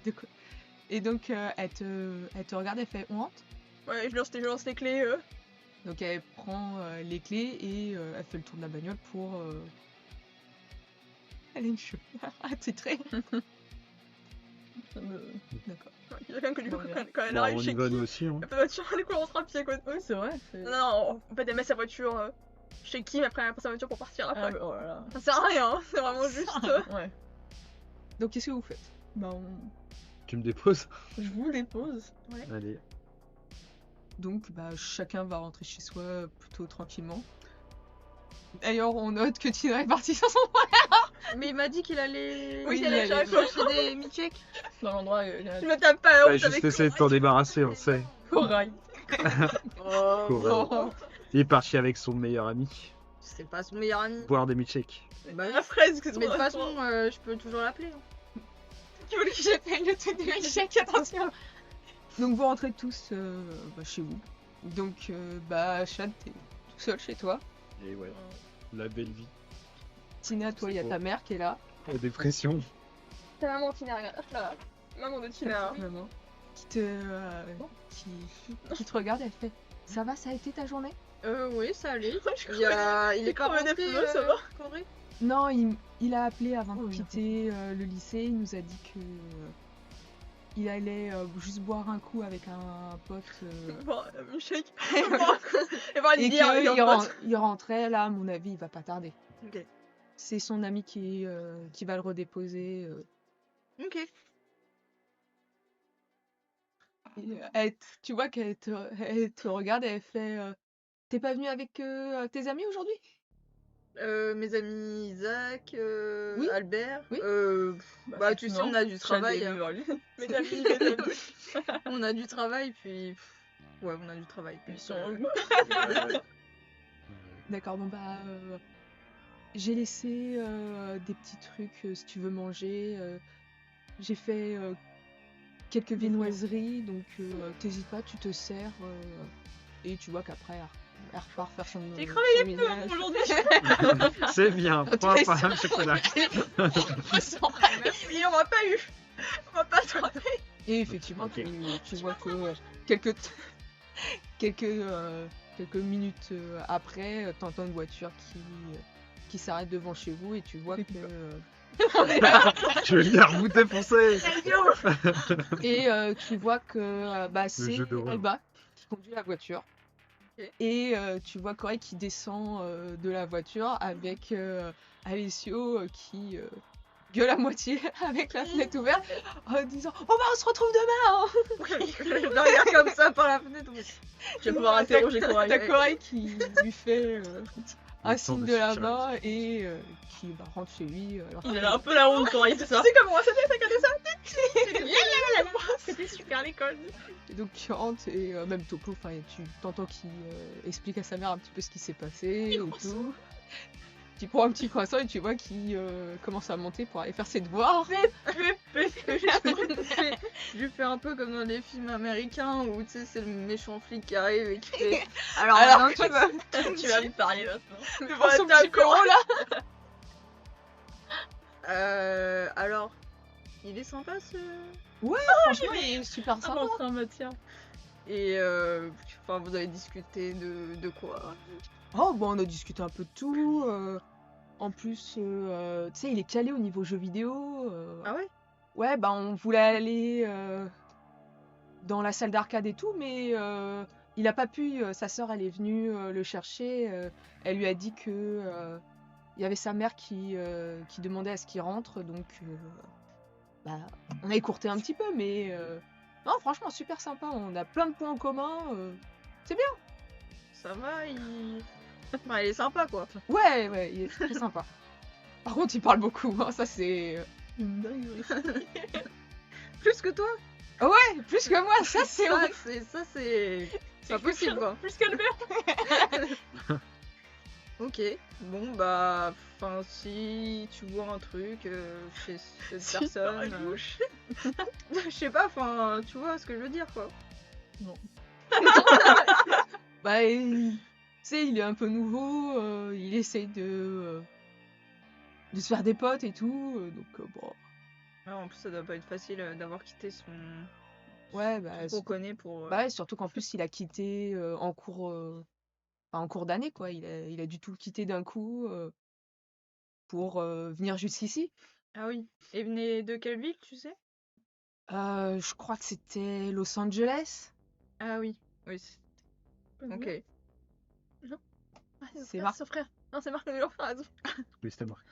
Et donc elle te regarde, elle fait on rentre.
Ouais, je lance les clés.
Donc elle prend les clés et elle fait le tour de la bagnole pour... Elle a une chaudière attitrée. D'accord.
Il y a quelqu'un que du coup,
Bon,
quand elle
Bon,
arrive
on
chez
y va
qui,
nous aussi. Hein.
la voiture, du coup, on rentre à pied quoi.
Oui, c'est vrai.
Non, en fait, elle met sa voiture chez Kim, après elle prend sa voiture pour partir après.
Ah, oh là là.
Ça sert à rien, hein, c'est vraiment juste.
Ouais.
Donc qu'est-ce que vous faites?
Bah,
Tu me déposes?
je vous dépose.
Allez.
Donc bah, chacun va rentrer chez soi plutôt tranquillement. D'ailleurs, on note que Tina est partie sans son...
Mais il m'a dit qu'il allait.
Oui,
il
il
allait
allait
chercher
chercher des mi-checks.
Dans l'endroit, il y a
Tu me tapes pas la
Bah,
honte
juste
avec
essayer de t'en débarrasser, on sait.
corail.
Corail. Il est parti avec son meilleur ami.
C'est pas son meilleur ami.
Boire des milkshakes.
Bah,
La fraise, c'est
mais de
trop
toute façon, je peux toujours l'appeler. hein.
Tu voulais que j'appelle le truc de Michel, attention. Donc vous rentrez tous chez vous. Donc bah Chad, t'es tout seul chez toi.
Et ouais, la belle vie.
Tina, toi, il y a ta mère qui est là.
La dépression.
Ta maman Tina, regarde, là. Maman de Tina.
Maman. Qui te regarde, elle fait ça va, ça a été ta journée?
Oui, ça allait.
Il
Il est pas
crevait des
rentré,
pneus, ça va.
Corée.
Non, il a appelé avant de
Oh, il a
quitter le lycée. Il nous a dit que il allait juste boire un coup avec un pote.
Bon, Michel. Et voir
Et
une bière avec un pote.
qu'il rentrait, là, à mon avis, il va pas tarder.
Ok.
C'est son ami qui va le redéposer.
Ok.
Tu vois qu'elle te regarde et elle fait t'es pas venu avec tes amis aujourd'hui?
Mes amis Isaac,
Oui.
Albert.
Oui.
Bah, tu sais, on a du travail.
Chad
hein.
et
Mes amis, mes amis.
On a du travail, puis. Ouais, on a du travail. Puis
Ils sont
D'accord, bon bah j'ai laissé des petits trucs si tu veux manger. J'ai fait quelques viennoiseries, donc t'hésites pas, tu te sers et tu vois qu'après elle repart faire son.
J'ai
son
crevé
ménage.
aujourd'hui.
C'est bien, prends
Très
pas un chocolat.
Merci, on m'a pas eu. On m'a pas attrapé.
Et effectivement,
Ok.
tu vois que quelques minutes après, t'entends une voiture qui s'arrête devant chez vous et tu vois que
Je vais venir vous défoncer.
et tu vois que c'est
jeu d'horreur.
Alba qui conduit la voiture.
Ok.
Et tu vois Corey qui descend de la voiture avec Alessio qui gueule à moitié avec la fenêtre ouverte en disant oh bah on se retrouve demain.
Je le regarde comme ça par la fenêtre.
Je vais pouvoir interroger Corail.
T'as Corey qui lui fait un
Le temps
signe
de
de la
se
main et qui rentre chez lui. Alors
Il a un peu la honte, Corail, c'est ça.
Tu sais comment c'était, ça regardait ça. C'était super à l'école.
Et donc tu rentres et même Topo, tu t'entends qu'il explique à sa mère un petit peu ce qui s'est passé et tout. Tu prends un petit croissant et tu vois qu'il commence à monter pour aller faire ses devoirs.
Je lui fais un peu comme dans les films américains où tu sais c'est le méchant flic qui arrive et qui fait alors maintenant
Tu vas me parler maintenant.
Mais bon, son petit bureau là.
Alors il est sympa ce
Franchement, il est super
Ah,
sympa.
en matière.
et enfin vous avez discuté de quoi?
Oh, bon, on a discuté un peu de tout. En plus, tu sais, il est calé au niveau jeux vidéo.
Ah ouais?
Ouais, bah on voulait aller dans la salle d'arcade et tout, mais il a pas pu. Sa sœur, elle est venue le chercher. Elle lui a dit que il y avait sa mère qui demandait à ce qu'il rentre, donc bah, on a écourté un petit peu, mais non, franchement, super sympa. On a plein de points en commun. C'est bien.
Ça va, il il est sympa quoi.
Ouais, il est très sympa. Par contre, il parle beaucoup. Hein, ça, c'est
Une dinguerie.
Plus que toi?
ouais, plus que moi. Ça, c'est
Ça
ouf.
c'est pas possible quoi.
Plus qu'Albert.
Ok, bon bah, enfin si tu vois un truc chez cette personne, je sais pas, enfin tu vois ce que je veux dire quoi.
Bah, tu sais, il est un peu nouveau. Il essaye de se faire des potes et tout. Donc, bon.
Ah, en plus ça doit pas être facile d'avoir quitté son
Ouais, bah,
qu'on connaît pour.
bah ouais, surtout qu'en plus, il a quitté en cours d'année, quoi. Il a du tout quitté d'un coup pour venir jusqu'ici.
Ah oui. Et venez de quelle ville, tu sais?
Je crois que c'était Los Angeles.
Ah oui, oui. Ok.
C'est Marc.
Son frère. Non, c'est Marc le frère.
Oui, c'était Marc.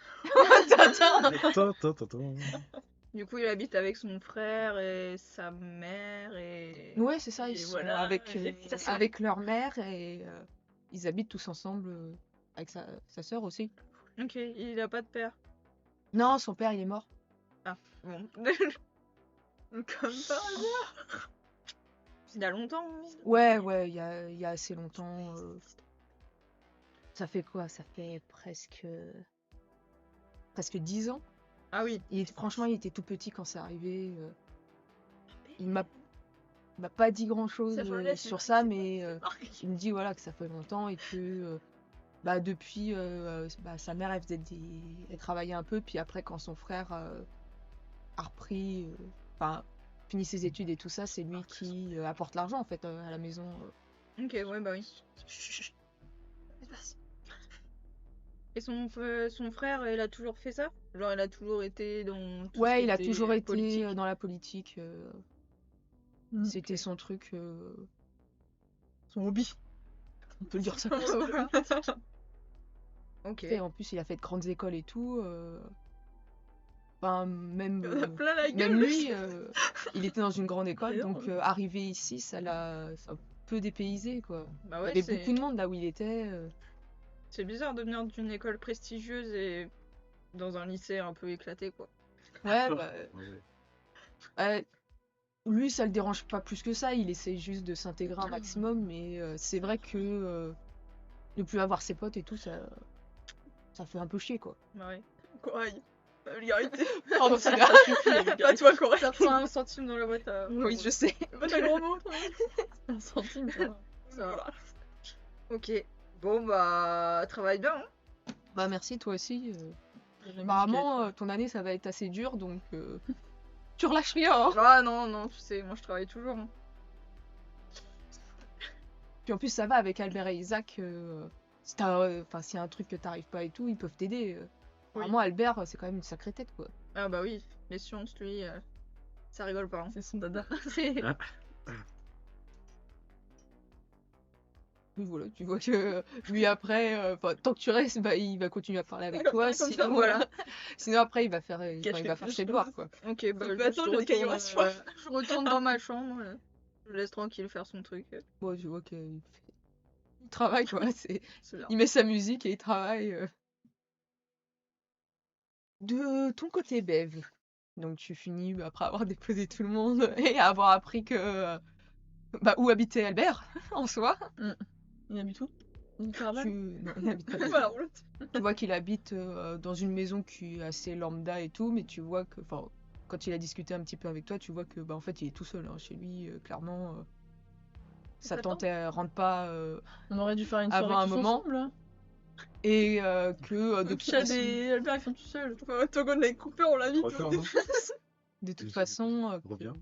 Attends.
Attends.
Du coup, il habite avec son frère et sa mère et.
Ouais, c'est ça, ils
Et
sont
voilà,
avec leur mère et ils habitent tous ensemble avec sa sœur aussi.
Ok, il a pas de père.
Non, son père, il est mort.
Bon.
Comme par hasard.
Il y a longtemps.
Ouais, il y a assez longtemps. Ça fait quoi? Ça fait presque 10 ans.
Ah oui.
Franchement, il était tout petit quand c'est arrivé. Il m'a pas dit grand-chose
Ça, je le laisse,
sur
mais
ça,
c'est
mais
Marc.
il me dit voilà que ça fait longtemps et que bah, depuis, sa mère elle travaillait un peu, puis après quand son frère a repris, enfin fini ses études et tout ça, c'est lui qui apporte l'argent en fait à la maison.
Ok, ouais, bah oui. Et son frère, il a toujours fait ça? Genre, il a toujours été dans tout ce
Ouais,
qui
il a
était
toujours été
politique.
dans la politique. C'était son truc.
Son hobby.
On peut le dire ça.
Ok.
Et en plus, il a fait de grandes écoles et tout. Enfin, même,
Il en a plein la gueule.
même lui, il était dans une grande école,
Mais non.
donc arrivé ici, ça l'a un peu dépaysé, quoi.
Bah
Il y
ouais,
avait beaucoup de monde là où il était.
c'est bizarre de venir d'une école prestigieuse et dans un lycée un peu éclaté, quoi.
Ouais, bah, lui, ça le dérange pas plus que ça. Il essaie juste de s'intégrer un maximum, mais c'est vrai que ne plus avoir ses potes et tout, ça fait un peu chier, quoi.
Bah ouais.
Corail. La vulgarité.
Pardon, c'est là.
Pas toi, Corail.
Ça prend 1 centime dans la boîte à.
Oui, je sais.
Pas ta gros mot, toi. Un centime, ça va.
Ça va. Ok. Bon, bah, travaille bien. Hein.
Bah merci, toi aussi.
J'aime
Apparemment, ton année, ça va être assez dur, donc tu relâches rien. Hein.
Ah non, tu sais, moi je travaille toujours. Hein.
Puis en plus, ça va avec Albert et Isaac. Si s'il y a un truc que t'arrives pas et tout, ils peuvent t'aider. Vraiment, Albert, c'est quand même une sacrée tête, quoi.
Ah bah oui, les sciences, lui, ça rigole pas. Hein.
C'est son dada.
C'est-
Oui, voilà, tu vois que lui après, tant que tu restes, bah, il va continuer à parler avec toi.
Comme ça,
Sinon,
voilà.
sinon après, il va faire
quelque
ses
chose.
devoirs, quoi.
Ok, bah
peut
je
attendre le cahier
retourne,
soif.
je retourne dans ma chambre. Je laisse tranquille faire son truc.
Bon, tu vois qu'il travaille, quoi.
C'est bien.
Il met sa musique et il travaille. De ton côté, Bev. Donc tu finis après avoir déposé tout le monde et avoir appris que où habitait Albert en soi.
Il habite où? Une caravane.
Non, il habite pas là.
Voilà, roulotte.
Tu vois qu'il habite dans une maison qui est assez lambda et tout, mais tu vois que, enfin, quand il a discuté un petit peu avec toi, tu vois que, bah, en fait, il est tout seul hein, chez lui, clairement. Sa
Ça
tante, elle rentre pas,
On aurait dû faire une
Avant
soirée
un
tous
moment.
ensemble. Là.
et que de toute
Chad
façon,
et Albert ils sont tout seuls.
Togo de Cooper, on l'a vu.
Encore, non
de toute façon,
Reviens.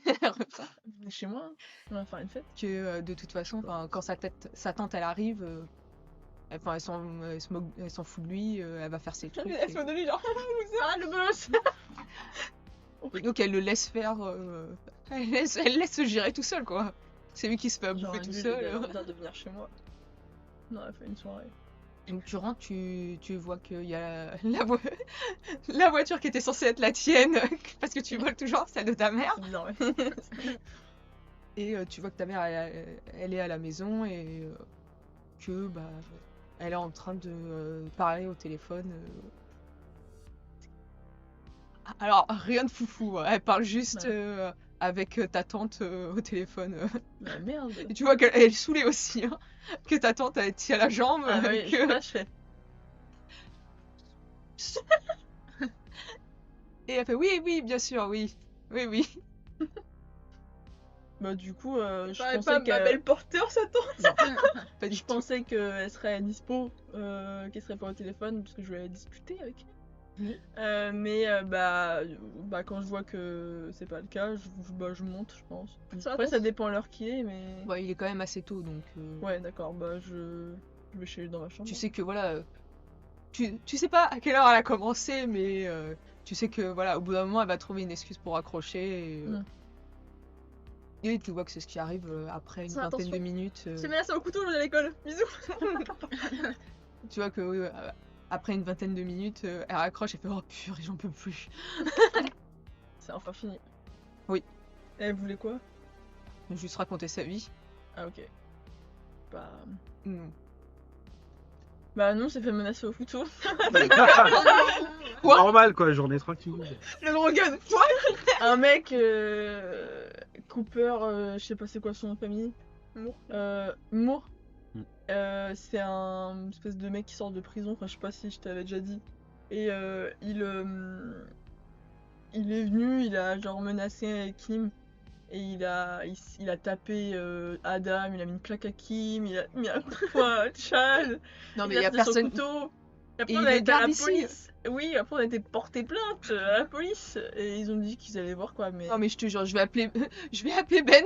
Venez chez moi, hein. On va faire une fête.
de toute façon, enfin, quand sa tante elle arrive, enfin, elle s'en fout de lui, elle va faire ses trucs.
Elle se moque de lui, genre,
Ah le boss.
Et donc elle le laisse faire, elle laisse se gérer tout seul quoi. C'est lui qui se fait bouffer tout seul.
De venir chez moi. On aurait fait une soirée.
Donc tu rentres, tu vois qu'il y a la voiture qui était censée être la tienne, parce que tu voles toujours celle de ta mère.
C'est bizarre, ouais.
Et tu vois que ta mère, elle est à la maison et que bah, elle est en train de parler au téléphone. Alors, rien de foufou, hein. Elle parle juste avec ta tante au téléphone.
Bah merde.
Et tu vois qu'elle est saoulée aussi, hein, que ta tante elle tient la jambe.
Ah oui,
que-
là, je fais.
Et elle fait oui, bien sûr, oui. Oui.
Bah du coup, je
Pareil,
pensais
pas ma
que...
belle porteur, ça tante.
Pas du
Je
tout.
pensais qu'elle serait dispo, qu'elle serait pas au téléphone parce que je voulais discuter avec elle.
Oui.
Mais quand je vois que c'est pas le cas, je monte, je pense.
Ça
Après,
va,
ça dépend l'heure qu'il est, mais.
Bah, il est quand même assez tôt, donc
Ouais, d'accord, bah je vais chez lui dans ma chambre.
tu sais que voilà, tu sais pas à quelle heure elle a commencé, mais tu sais que voilà, au bout d'un moment, elle va trouver une excuse pour accrocher. Et tu vois que c'est ce qui arrive après une
Ça,
vingtaine
attention.
de minutes.
C'est menace au couteau, je vais à l'école. Bisous.
Tu vois que oui, après une vingtaine de minutes, elle raccroche et fait oh purée, j'en peux plus.
C'est enfin fini.
Oui.
Et elle voulait quoi?
Juste raconter sa vie.
Ah, ok. Bah.
Hmm.
Bah non, c'est fait menacer au couteau.
Quoi
Normal quoi, journée tranquille.
Le gros gun.
Un mec, Cooper, je sais pas c'est quoi son nom de famille. Moore.
Mm.
C'est un espèce de mec qui sort de prison, enfin je sais pas si je t'avais déjà dit. Et il est venu, il a genre menacé Kim. Et il a tapé Adam, il a mis une claque à Kim, il a mis un coup de poing à Chad.
Non mais
il
il y a
tenu son
personne.
couteau. Et après,
Et
on
il
a
le
été à la
garde ici.
police. Oui, après on a été porté plainte à la police. Et ils ont dit qu'ils allaient voir quoi, mais.
Non mais je te jure, je vais appeler Ben.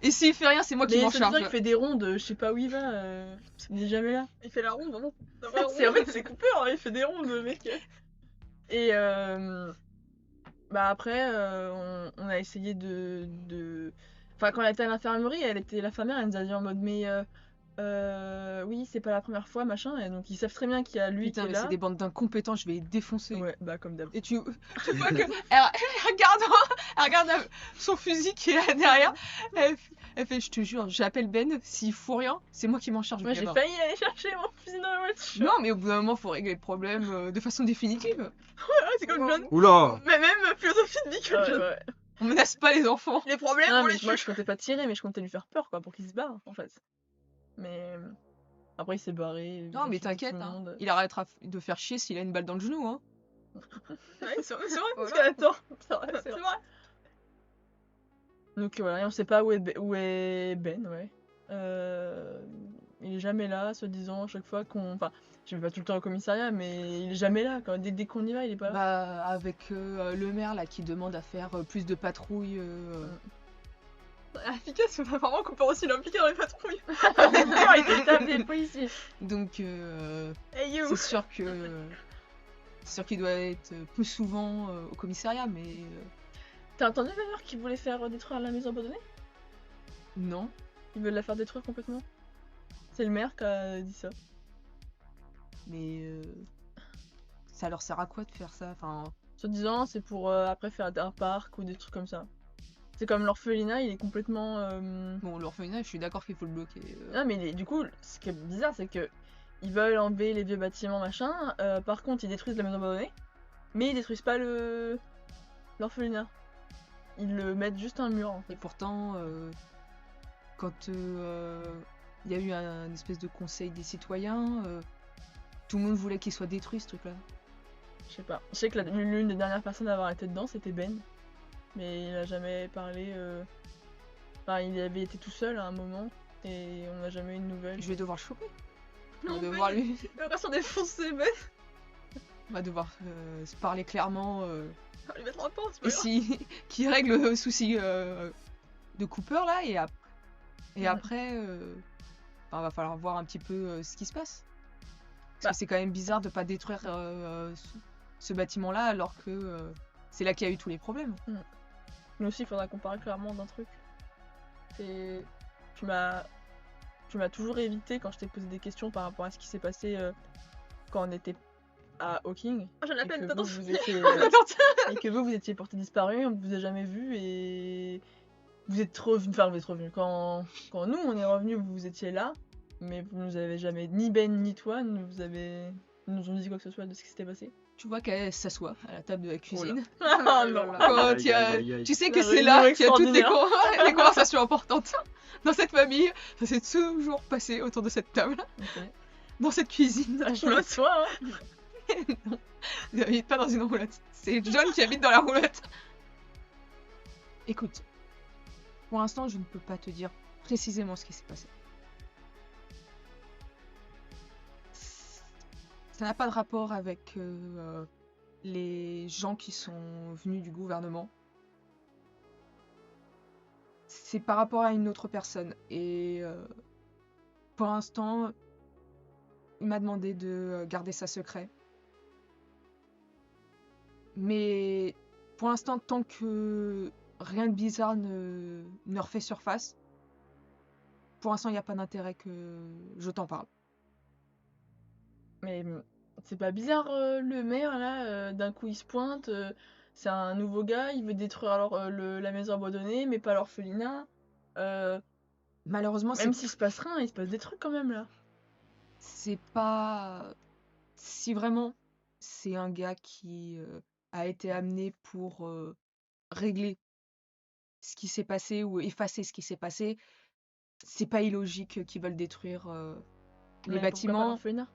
Et s'il fait rien, c'est moi qui
Mais
m'en
ça veut dire
charge.
qu'il fait des rondes, je sais pas où il va. Il est jamais là.
Il fait la ronde, vraiment.
En fait, c'est Cooper, hein, il fait des rondes, le mec. Et bah après, on a essayé de. Enfin, quand elle était à l'infirmerie, l'infirmière, elle nous a dit en mode, mais oui, c'est pas la première fois, machin. Et donc, ils savent très bien qu'il y a lui
Putain,
qui est
mais
là.
c'est des bandes d'incompétents, je vais les défoncer.
Ouais, bah comme d'hab.
Et tu vois que elle regarde son fusil qui est là derrière. Elle fait, je te jure, j'appelle Ben. S'il fout rien, c'est moi qui m'en charge.
Moi,
le
j'ai
gamin.
failli aller chercher mon fusil dans la voiture.
Non, mais au bout d'un moment, faut régler le problème de façon définitive.
C'est comme John.
Oula.
Mais même philosophie de vie que
Ouais,
John.
ouais.
On menace pas les enfants.
Les problèmes,
Non,
on
mais
les
moi,
tue.
je comptais pas tirer, mais je comptais lui faire peur, quoi, pour qu'il se barre, en fait. Mais après, il s'est barré. il a
Non, mais
tué tout
t'inquiète,
le
hein.
monde.
Il arrêtera de faire chier s'il a une balle dans le genou. Hein.
Ouais, c'est vrai, parce
Voilà.
qu'elle attend.
C'est vrai, c'est
C'est
vrai.
vrai.
Donc voilà, et on sait pas où est Ben, ouais. Il est jamais là, soi-disant, à chaque fois qu'on. Enfin, je vais pas tout le temps au commissariat, mais il est jamais là. Dès qu'on y va, il est pas là.
Bah, avec le maire là qui demande à faire plus de patrouilles.
Efficace, mais apparemment Cooper aussi il est impliqué dans les patrouilles.
il était tapé, policier.
Donc,
Hey you.
c'est sûr qu'il doit être plus souvent au commissariat, mais
T'as entendu d'ailleurs qu'ils voulaient faire détruire la maison abandonnée?
non.
Ils veulent la faire détruire complètement. C'est le maire qui a dit ça.
Mais ça leur sert à quoi de faire ça? Enfin,
Soi-disant, c'est pour après faire un parc ou des trucs comme ça. C'est comme l'orphelinat, il est complètement.
bon, l'orphelinat, je suis d'accord qu'il faut le bloquer.
Non, mais du coup, ce qui est bizarre, c'est que ils veulent enlever les vieux bâtiments, machin. Par contre, ils détruisent la maison abandonnée, mais ils détruisent pas l'orphelinat. Ils le mettent juste un mur. En fait.
Et pourtant, quand il y a eu un espèce de conseil des citoyens. Tout le monde voulait qu'il soit détruit ce truc-là.
Je sais pas. Je sais que l'une des dernières personnes à avoir été dedans, c'était Ben. Mais il a jamais parlé. Enfin, il avait été tout seul à un moment. Et on n'a jamais eu de nouvelles.
Je vais devoir le choper. On va
Non,
devoir
mais-
lui.
Il va se défoncer, Ben.
On va devoir se parler clairement.
On va lui mettre en porte, c'est pas
Et
grave.
si qui règle le souci de Cooper là et
Mhm.
après va falloir voir un petit peu ce qui se passe. Parce
Bah.
que c'est quand même bizarre de pas détruire ce bâtiment là alors que c'est là qu'il y a eu tous les problèmes.
Mais aussi, il faudra qu'on parle clairement d'un truc. C'est. Tu m'as toujours évité quand je t'ai posé des questions par rapport à ce qui s'est passé quand on était à Hawking.
Ah, j'en
Et
appelle,
que
attends.
vous étiez, et que vous étiez porté disparu, on vous a jamais vu et vous êtes revenus. Quand nous on est revenus, vous étiez là, mais vous nous avez jamais, ni Ben ni toi, nous ont dit quoi que ce soit de ce qui s'était passé.
Tu vois qu'elle s'assoit à la table de la cuisine.
Ah
Oh là
non.
là.
Quand
Aïe,
il y a-
aïe, aïe, aïe.
Tu sais que
La
c'est là
réunion
qu'il y a toutes les,
extraordinaire.
les conversations importantes dans cette famille. Ça s'est toujours passé autour de cette table,
Ok.
dans cette cuisine.
Je m'assois, hein.
Non, il n'habite pas dans une roulotte. C'est John qui habite dans la roulotte. Écoute, pour l'instant, je ne peux pas te dire précisément ce qui s'est passé. Ça n'a pas de rapport avec les gens qui sont venus du gouvernement. C'est par rapport à une autre personne. Et pour l'instant, il m'a demandé de garder ça secret. Mais pour l'instant, tant que rien de bizarre ne refait surface, pour l'instant, il n'y a pas d'intérêt que je t'en parle.
Mais c'est pas bizarre, le maire là, d'un coup il se pointe, c'est un nouveau gars, il veut détruire alors la maison abandonnée, mais pas l'orphelinat.
Malheureusement,
Même s'il se passe rien, il se passe des trucs quand même là.
c'est pas... Si vraiment c'est un gars qui a été amené pour régler ce qui s'est passé ou effacer ce qui s'est passé, c'est pas illogique qu'ils veulent détruire les
Mais pourquoi pas
bâtiments.
l'orphelinat?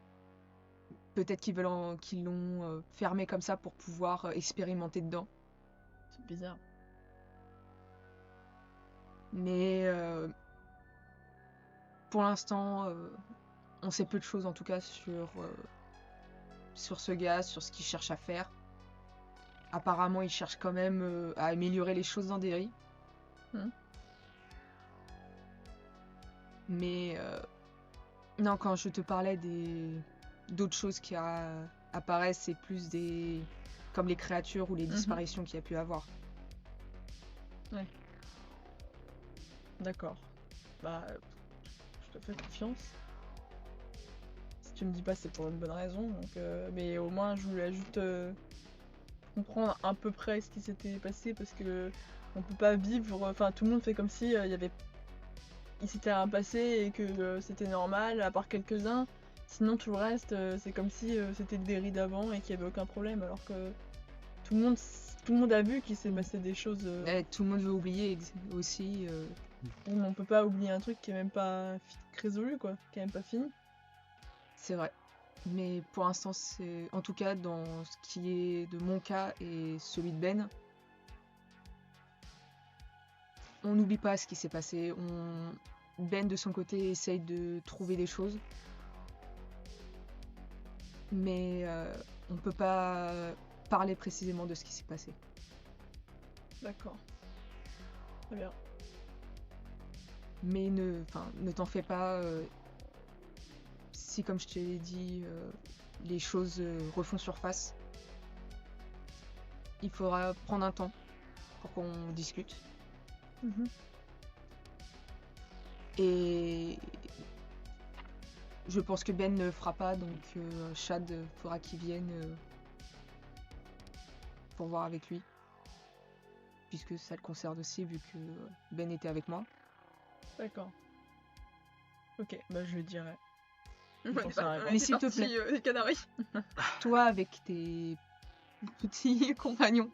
Peut-être qu'ils l'ont fermé comme ça pour pouvoir expérimenter dedans.
C'est bizarre.
Mais pour l'instant, on sait peu de choses en tout cas sur ce gars, sur ce qu'il cherche à faire. Apparemment, il cherche quand même à améliorer les choses dans Derry. Mais non, quand je te parlais d'autres choses qui apparaissent, c'est plus comme les créatures ou les disparitions qu'il y a pu avoir.
D'accord. Bah, je te fais confiance. Si tu me dis pas, c'est pour une bonne raison. Donc, mais au moins, je voulais juste comprendre à peu près ce qui s'était passé parce que on peut pas vivre. Enfin, tout le monde fait comme si il s'était rien passé et que c'était normal, à part quelques-uns. Sinon, tout le reste, c'est comme si c'était le Derry d'avant et qu'il y avait aucun problème, alors que tout le monde a vu qu'il s'est passé des choses.
Tout le monde veut oublier aussi.
Mais on peut pas oublier un truc qui est même pas résolu, quoi, qui est même pas fini.
C'est vrai. Mais pour l'instant, c'est en tout cas dans ce qui est de mon cas et celui de Ben, on n'oublie pas ce qui s'est passé. Ben de son côté essaye de trouver des choses, mais on peut pas parler précisément de ce qui s'est passé.
D'accord. Très bien.
Mais ne t'en fais pas. Si, comme je te l'ai dit, les choses refont surface, il faudra prendre un temps pour qu'on discute. Et je pense que Ben ne le fera pas, donc Chad faudra qu'il vienne pour voir avec lui. Puisque ça le concerne aussi, vu que Ben était avec moi.
D'accord. Ok, bah je le dirai.
On
Bon,
est
ça
pas-
arrive.
on
Mais
est
s'il te
parti,
plaît.
des Canaries.
Toi, avec tes petits compagnons,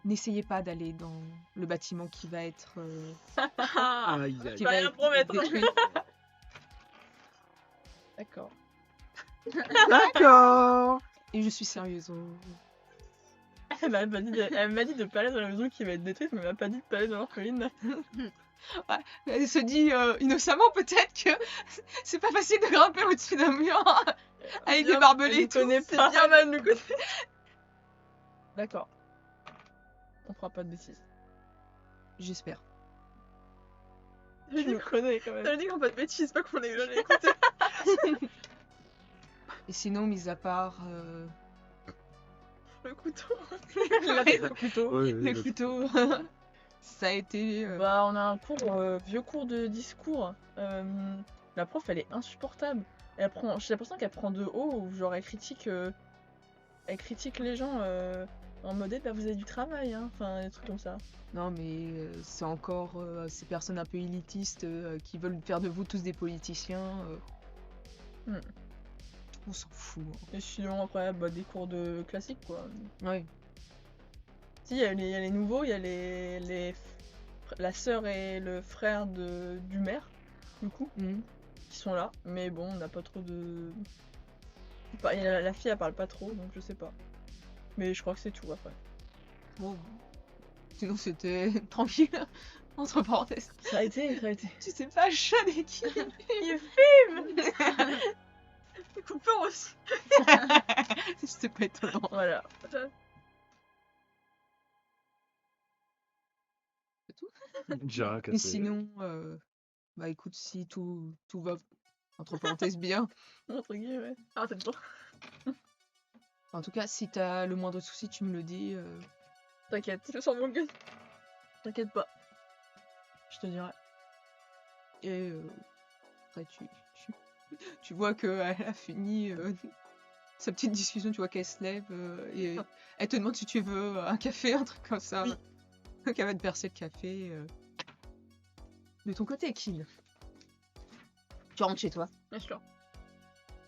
n'essayez pas d'aller dans le bâtiment qui va être
Aïe, aïe.
qui
Pas
va
rien
être
promettre.
détruit.
D'accord.
D'accord.
Et je suis sérieuse.
Elle m'a dit de pas aller dans la maison qui va être détruite, mais elle m'a pas dit de pas aller dans l'orpheline.
Elle se dit innocemment peut-être que c'est pas facile de grimper au-dessus d'un mur avec des barbelés et tout.
C'est bien mal de côté. D'accord. On fera pas de bêtises.
J'espère.
Je me connais quand même.
T'avais dit qu'on fait pas de bêtises, pas qu'on est jamais écouté.
Et sinon, mis à part
Le couteau.
le couteau,
Ouais,
le couteau, ça a été.
Bah, on a un cours, vieux cours de discours. La prof, elle est insupportable. Elle prend, j'ai l'impression qu'elle prend de haut, ou genre elle critique les gens en mode bah, vous avez du travail, hein. Enfin, des trucs comme ça.
Non, mais c'est encore ces personnes un peu élitistes qui veulent faire de vous tous des politiciens. On s'en fout.
Et sinon, après, bah, des cours de classique, quoi.
Ouais.
Si, il y a les nouveaux, il y a la sœur et le frère du maire, du coup, qui sont là. Mais bon, on n'a pas trop de... La fille, elle parle pas trop, donc je sais pas. Mais je crois que c'est tout, après.
Bon. Sinon, c'était tranquille. Entre parenthèses.
Ça a été.
Tu sais pas, chat des qui
Il filme. Cooper aussi.
C'était pas étonnant.
Voilà.
J'ai rien
Et
cassé.
sinon, bah écoute, si tout va, entre parenthèses, bien.
Entre guillemets.
Ah, t'as le temps.
En tout cas, si t'as le moindre souci, tu me le dis.
T'inquiète.
Je sens mon gun.
T'inquiète pas. Je te dirai.
Et après, tu vois qu'elle a fini sa petite discussion, tu vois qu'elle se lève et elle te demande si tu veux un café, un truc comme ça.
Oui.
Donc elle va te verser le café. De ton côté, Kin. Tu rentres chez toi.
Bien sûr.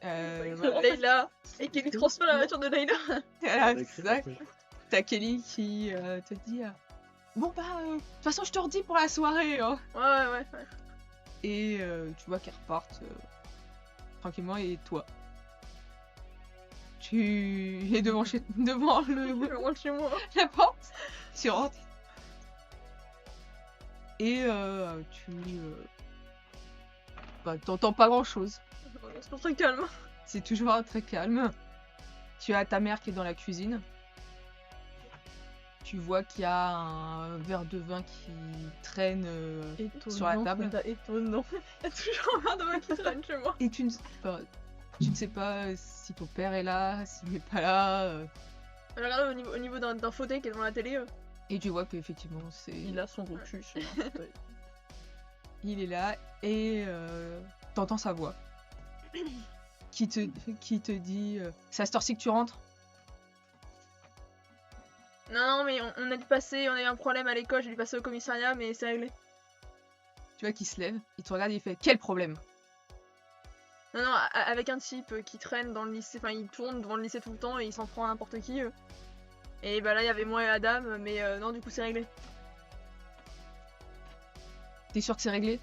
Voilà.
Leïla. Et qui lui transmet la voiture de Leïla.
Voilà, c'est ça. T'as Kelly qui te dit bon bah de toute façon je te redis pour la soirée hein.
Ouais.
Et tu vois qu'elles repartent tranquillement. Et toi tu es devant
Je rentre chez moi.
la porte, tu rentres et bah, t'entends pas grand chose,
C'est pas très calme.
c'est toujours très calme. Tu as ta mère qui est dans la cuisine. Tu vois qu'il y a un verre de vin qui traîne sur la table.
Étonnant.
Il y a toujours un verre de vin qui traîne chez moi.
Et tu ne sais pas si ton père est là, s'il n'est pas là.
Je regarde au niveau d'un fauteuil qui est devant la télé.
Et tu vois qu'effectivement,
Il a son gros cul sur un fauteuil.
il est là et t'entends sa voix qui te dit c'est à cette heure-ci que tu rentres.
Non, mais on a dû passer, on a eu un problème à l'école, j'ai dû passer au commissariat, mais c'est réglé.
Tu vois qu'il se lève, il te regarde et il fait quel problème?
Non, avec un type qui traîne dans le lycée, enfin il tourne devant le lycée tout le temps et il s'en prend à n'importe qui. Et bah là il y avait moi et Adam, mais non, du coup c'est réglé.
T'es sûr que c'est réglé?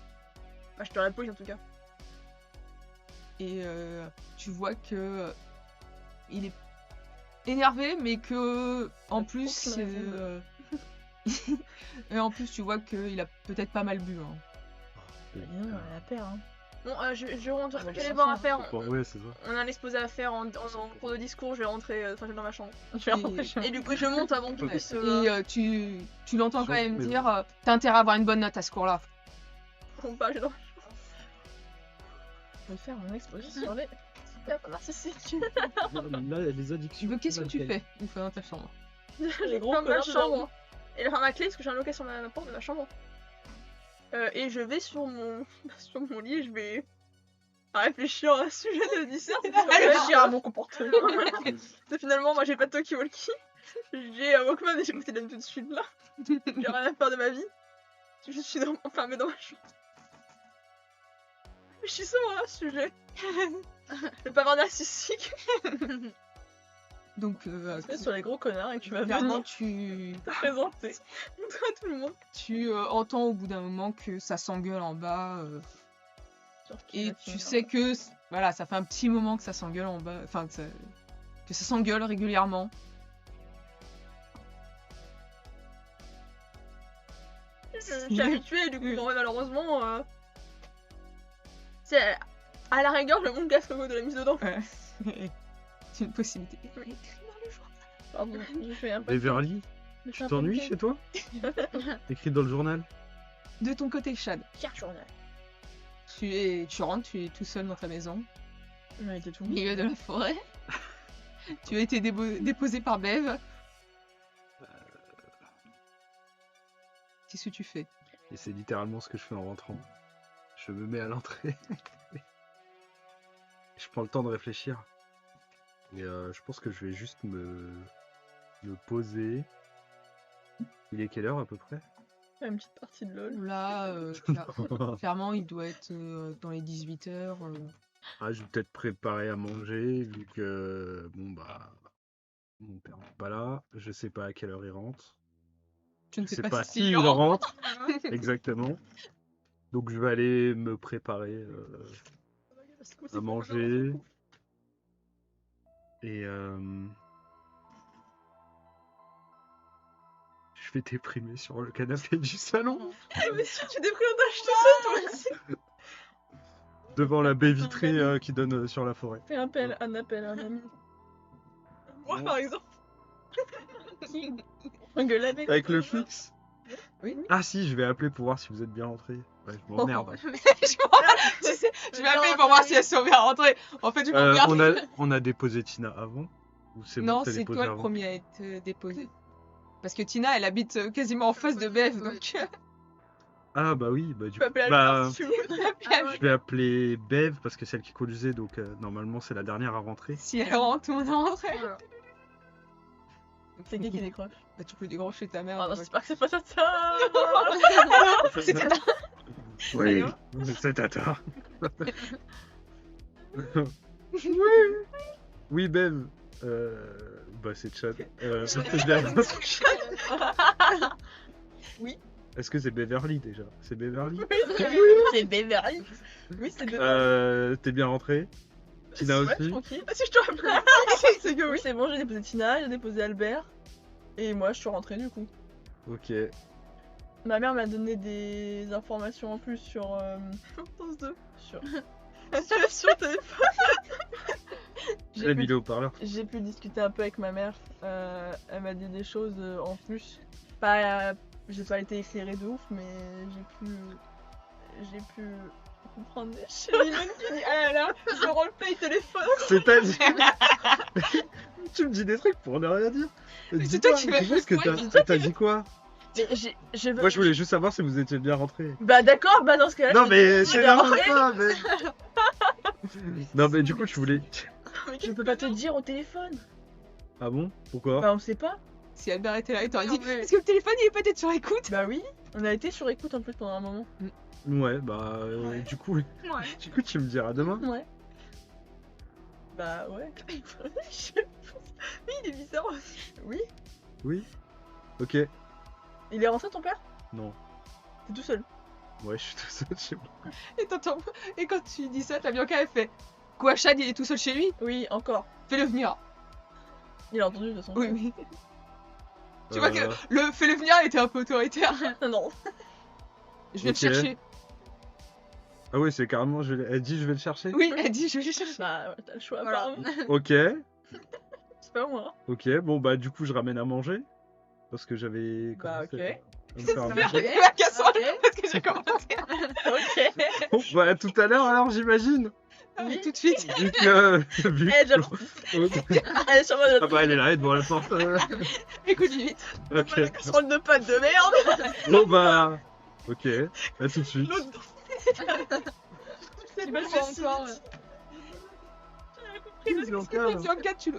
Bah je te la police en tout cas.
Et tu vois que il est énervé, mais que en plus et en plus tu vois qu'il a peut-être pas mal bu. Hein.
Non, elle a la paire, hein.
Bon, je rentre,
On va
je vais
faire
voir
ça.
à faire.
Ouais, c'est ça.
On a l'exposé à faire en cours de discours, je vais rentrer, enfin je vais dans ma chambre.
Je vais rentrer chez moi.
Et du coup je monte avant qu'il puisse...
Et tu l'entends quand même
Mais
dire t'as intérêt à avoir une bonne note à ce cours-là.
Bon, bah, je vais dans...
Je vais faire un exposé sur les...
narcissique.
Là, les addictions.
Qu'est-ce que tu fais une fois dans ta chambre?
Je
gros
ferme ma
connards de
chambre. Et ma clé, parce que j'ai un loquet sur ma porte de ma chambre. Et je vais sur mon lit, je vais réfléchir à un sujet de dissert.
Réfléchir à mon comportement.
C'est finalement, moi j'ai pas de talkie-walkie. J'ai un Walkman et j'ai écouté tout de suite là. J'ai rien à faire de ma vie. Je suis enfermée dans ma chambre. Je suis sur un sujet. Le pavard narcissique.
Donc
C'est sur les gros connards et tu vas
clairement
venir
tu
Te présenter. Toi, tout le monde.
entends au bout d'un moment que ça s'engueule en bas
sur qui
et
va
tu
finir.
sais que Voilà, ça fait un petit moment que ça s'engueule en bas. Enfin, que ça s'engueule régulièrement.
Je suis habituée, du coup, bon, ouais, malheureusement. C'est. À la rigueur, je monte casque de la mise dedans.
Ouais. C'est une possibilité.
Pardon, j'ai fait un peu.
Beverly, tu t'ennuies chez toi? Écrit dans le journal.
De ton côté, Chad,
Pierre journal.
tu rentres, tu es tout seul dans ta maison,
On a été tout
au milieu de la forêt. Tu as été déposé par Bev. Qu'est-ce que tu fais?
Et c'est littéralement ce que je fais en rentrant. Je me mets à l'entrée. Je prends le temps de réfléchir. Et je pense que je vais juste me poser. Il est quelle heure à peu près?
Une petite partie de LoL.
Là, clairement, il doit être dans les 18h.
Ah, je vais peut-être préparer à manger, vu que bon bah mon père n'est pas là. Je sais pas à quelle heure il rentre.
Je ne
Je
sais
sais
pas
pas
si
s'il rentre. Exactement. Donc je vais aller me préparer à manger. Et je vais déprimer sur le canapé du salon.
Mais si tu déprimes d'acheter ça, toi aussi.
Devant la baie vitrée qui donne sur la forêt.
Fais un appel à un ami.
Moi, par exemple.
Engueule avec.
Avec le fixe.
Oui.
Ah si, je vais appeler pour voir si vous êtes bien rentrés. Ouais, je m'emmerde.
Tu sais, je vais appeler pour voir si elles sont bien rentrées. En fait, je m'emmerde.
On a déposé Tina avant? Ou c'est
Non,
bon, t'as
c'est
déposé
toi le
avant
premier à être déposé. Parce que Tina, elle habite quasiment en face de Bev, donc
Ah bah oui, bah du
Tu peux
coup.
appeler
Bah,
Albert si tu veux.
je vais appeler Bev parce que c'est elle qui conduisait, donc normalement c'est la dernière à rentrer.
si elle rentre, tout le monde rentre.
Voilà.
C'est qui décroche?
Bah, tu peux décrocher ta mère.
Ah non,
donc.
j'espère que c'est pas ça.
C'est Tata.
Oui, c'est Tata. Oui, Bev. Bah c'est Chad. Je l'ai annoncé.
Oui.
Est-ce que c'est Beverly déjà? C'est Beverly?
C'est Beverly.
Oui, c'est de.
T'es bien rentré? Tina
Ouais,
aussi?
tranquille.
Ah, si je te rappelle.
C'est que oui, c'est bon, j'ai déposé Tina, j'ai déposé Albert. Et moi, je suis rentrée du coup.
Ok.
Ma mère m'a donné des informations en plus sur.
Pense deux.
sur...
Sur téléphone.
Je l'ai mis le haut-parleur.
J'ai pu discuter un peu avec ma mère. Elle m'a dit des choses en plus. Pas, j'ai pas été éclairée de ouf, mais j'ai pu comprendre des choses.
Limon qui dit ah là là, ce roleplay téléphone.
C'est-à-dire. Tu me dis des trucs pour ne rien dire.
c'est toi qui vas
dis-moi ce que t'as dit quoi?
Mais je veux.
Moi je voulais juste savoir si vous étiez bien rentrés.
Bah d'accord, bah dans ce cas-là.
Non mais
je
c'est
bien
n'importe
rentré.
quoi, mais. Non mais du coup je voulais.
Je peux pas te dire au téléphone.
Ah bon? Pourquoi?
Bah on sait pas.
Si Albert était là, il t'aurait dit
Non, mais-
est-ce que le téléphone il est peut-être sur écoute?
Bah oui. On a été sur écoute en plus pendant un moment.
Ouais bah du coup
Ouais.
tu me diras demain.
Ouais. Bah ouais.
Oui, il est bizarre aussi.
Oui.
Oui. Ok.
Il est rentré ton père?
Non.
T'es tout seul.
Ouais je suis tout seul chez moi.
Et t'entends. Et quand tu dis ça, t'as Bianca elle fait quoi, Chad il est tout seul chez lui?
Oui, encore.
Fais-le venir.
Il a entendu de toute façon.
Oui, oui. Tu vois que le fais-le venir était un peu autoritaire.
Non.
Je vais
Ok.
le chercher.
Ah oui c'est carrément elle dit je vais le chercher.
Oui, elle dit je vais le chercher.
Bah ouais, t'as le choix.
Voilà.
apparemment.
Ok.
C'est pas moi.
Ok bon bah du coup je ramène à manger. Parce que j'avais
Bah
commencé
ok.
à me faire à
C'est
manger.
bien, la casserole
Ok.
parce que j'ai commencé.
Ok.
Bon, bah à tout à l'heure alors j'imagine.
Oui, tout de suite.
Vu que. Vu
Elle est déjà
que-
partie.
Ok.
Elle est sur moi.
Ah bah elle est là, elle est devant la porte.
Écoute vite.
Ok.
La casserole de pâtes de merde.
Bon bah. Ok. À tout de suite.
L'autre
C'est
pas
pas
Jessie.
encore.
Bianca, là.
Bianca, quand tu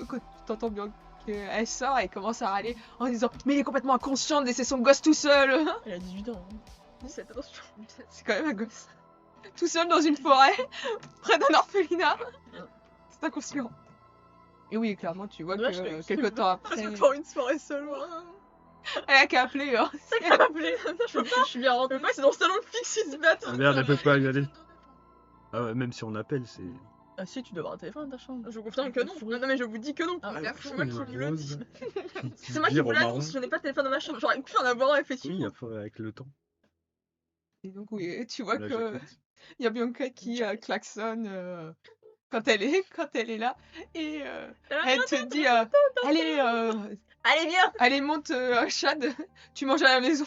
t'entends Bianca, elle sort et commence à râler en disant mais il est complètement inconscient de laisser son gosse tout seul.
Elle a 18 ans. hein.
17, attention.
C'est quand même un gosse. Tout seul dans une forêt, près d'un orphelinat. C'est inconscient. Et oui, clairement, tu vois
Ouais, je
que
sais.
quelques temps après,
C'est pour une soirée seule. moi.
elle a qu'à appeler. Hein.
Elle m'a appelé.
Je suis bien rentrée.
Mais quoi, c'est dans le salon de fixe, ils se battent.
Ah merde, elle peut pas y aller. Ah ouais, même si on appelle, c'est.
Ah si, tu dois avoir un téléphone dans ta chambre.
Je vous confirme que non. Non, mais je vous dis que non.
Ah,
C'est
ouais.
moi qui vous le dis.
Rose.
C'est moi qui
Vire
vous
au marron.
l'annonce. Je n'ai pas de téléphone dans ma chambre. J'aurais pu en avoir un,
Oui,
effectivement.
après, avec le temps.
Et donc, oui, tu vois
La
que
jaquette.
il y a Bianca qui klaxonne quand elle est là et elle te dit allez
Allez, viens.
allez monte Chad, tu manges à la maison.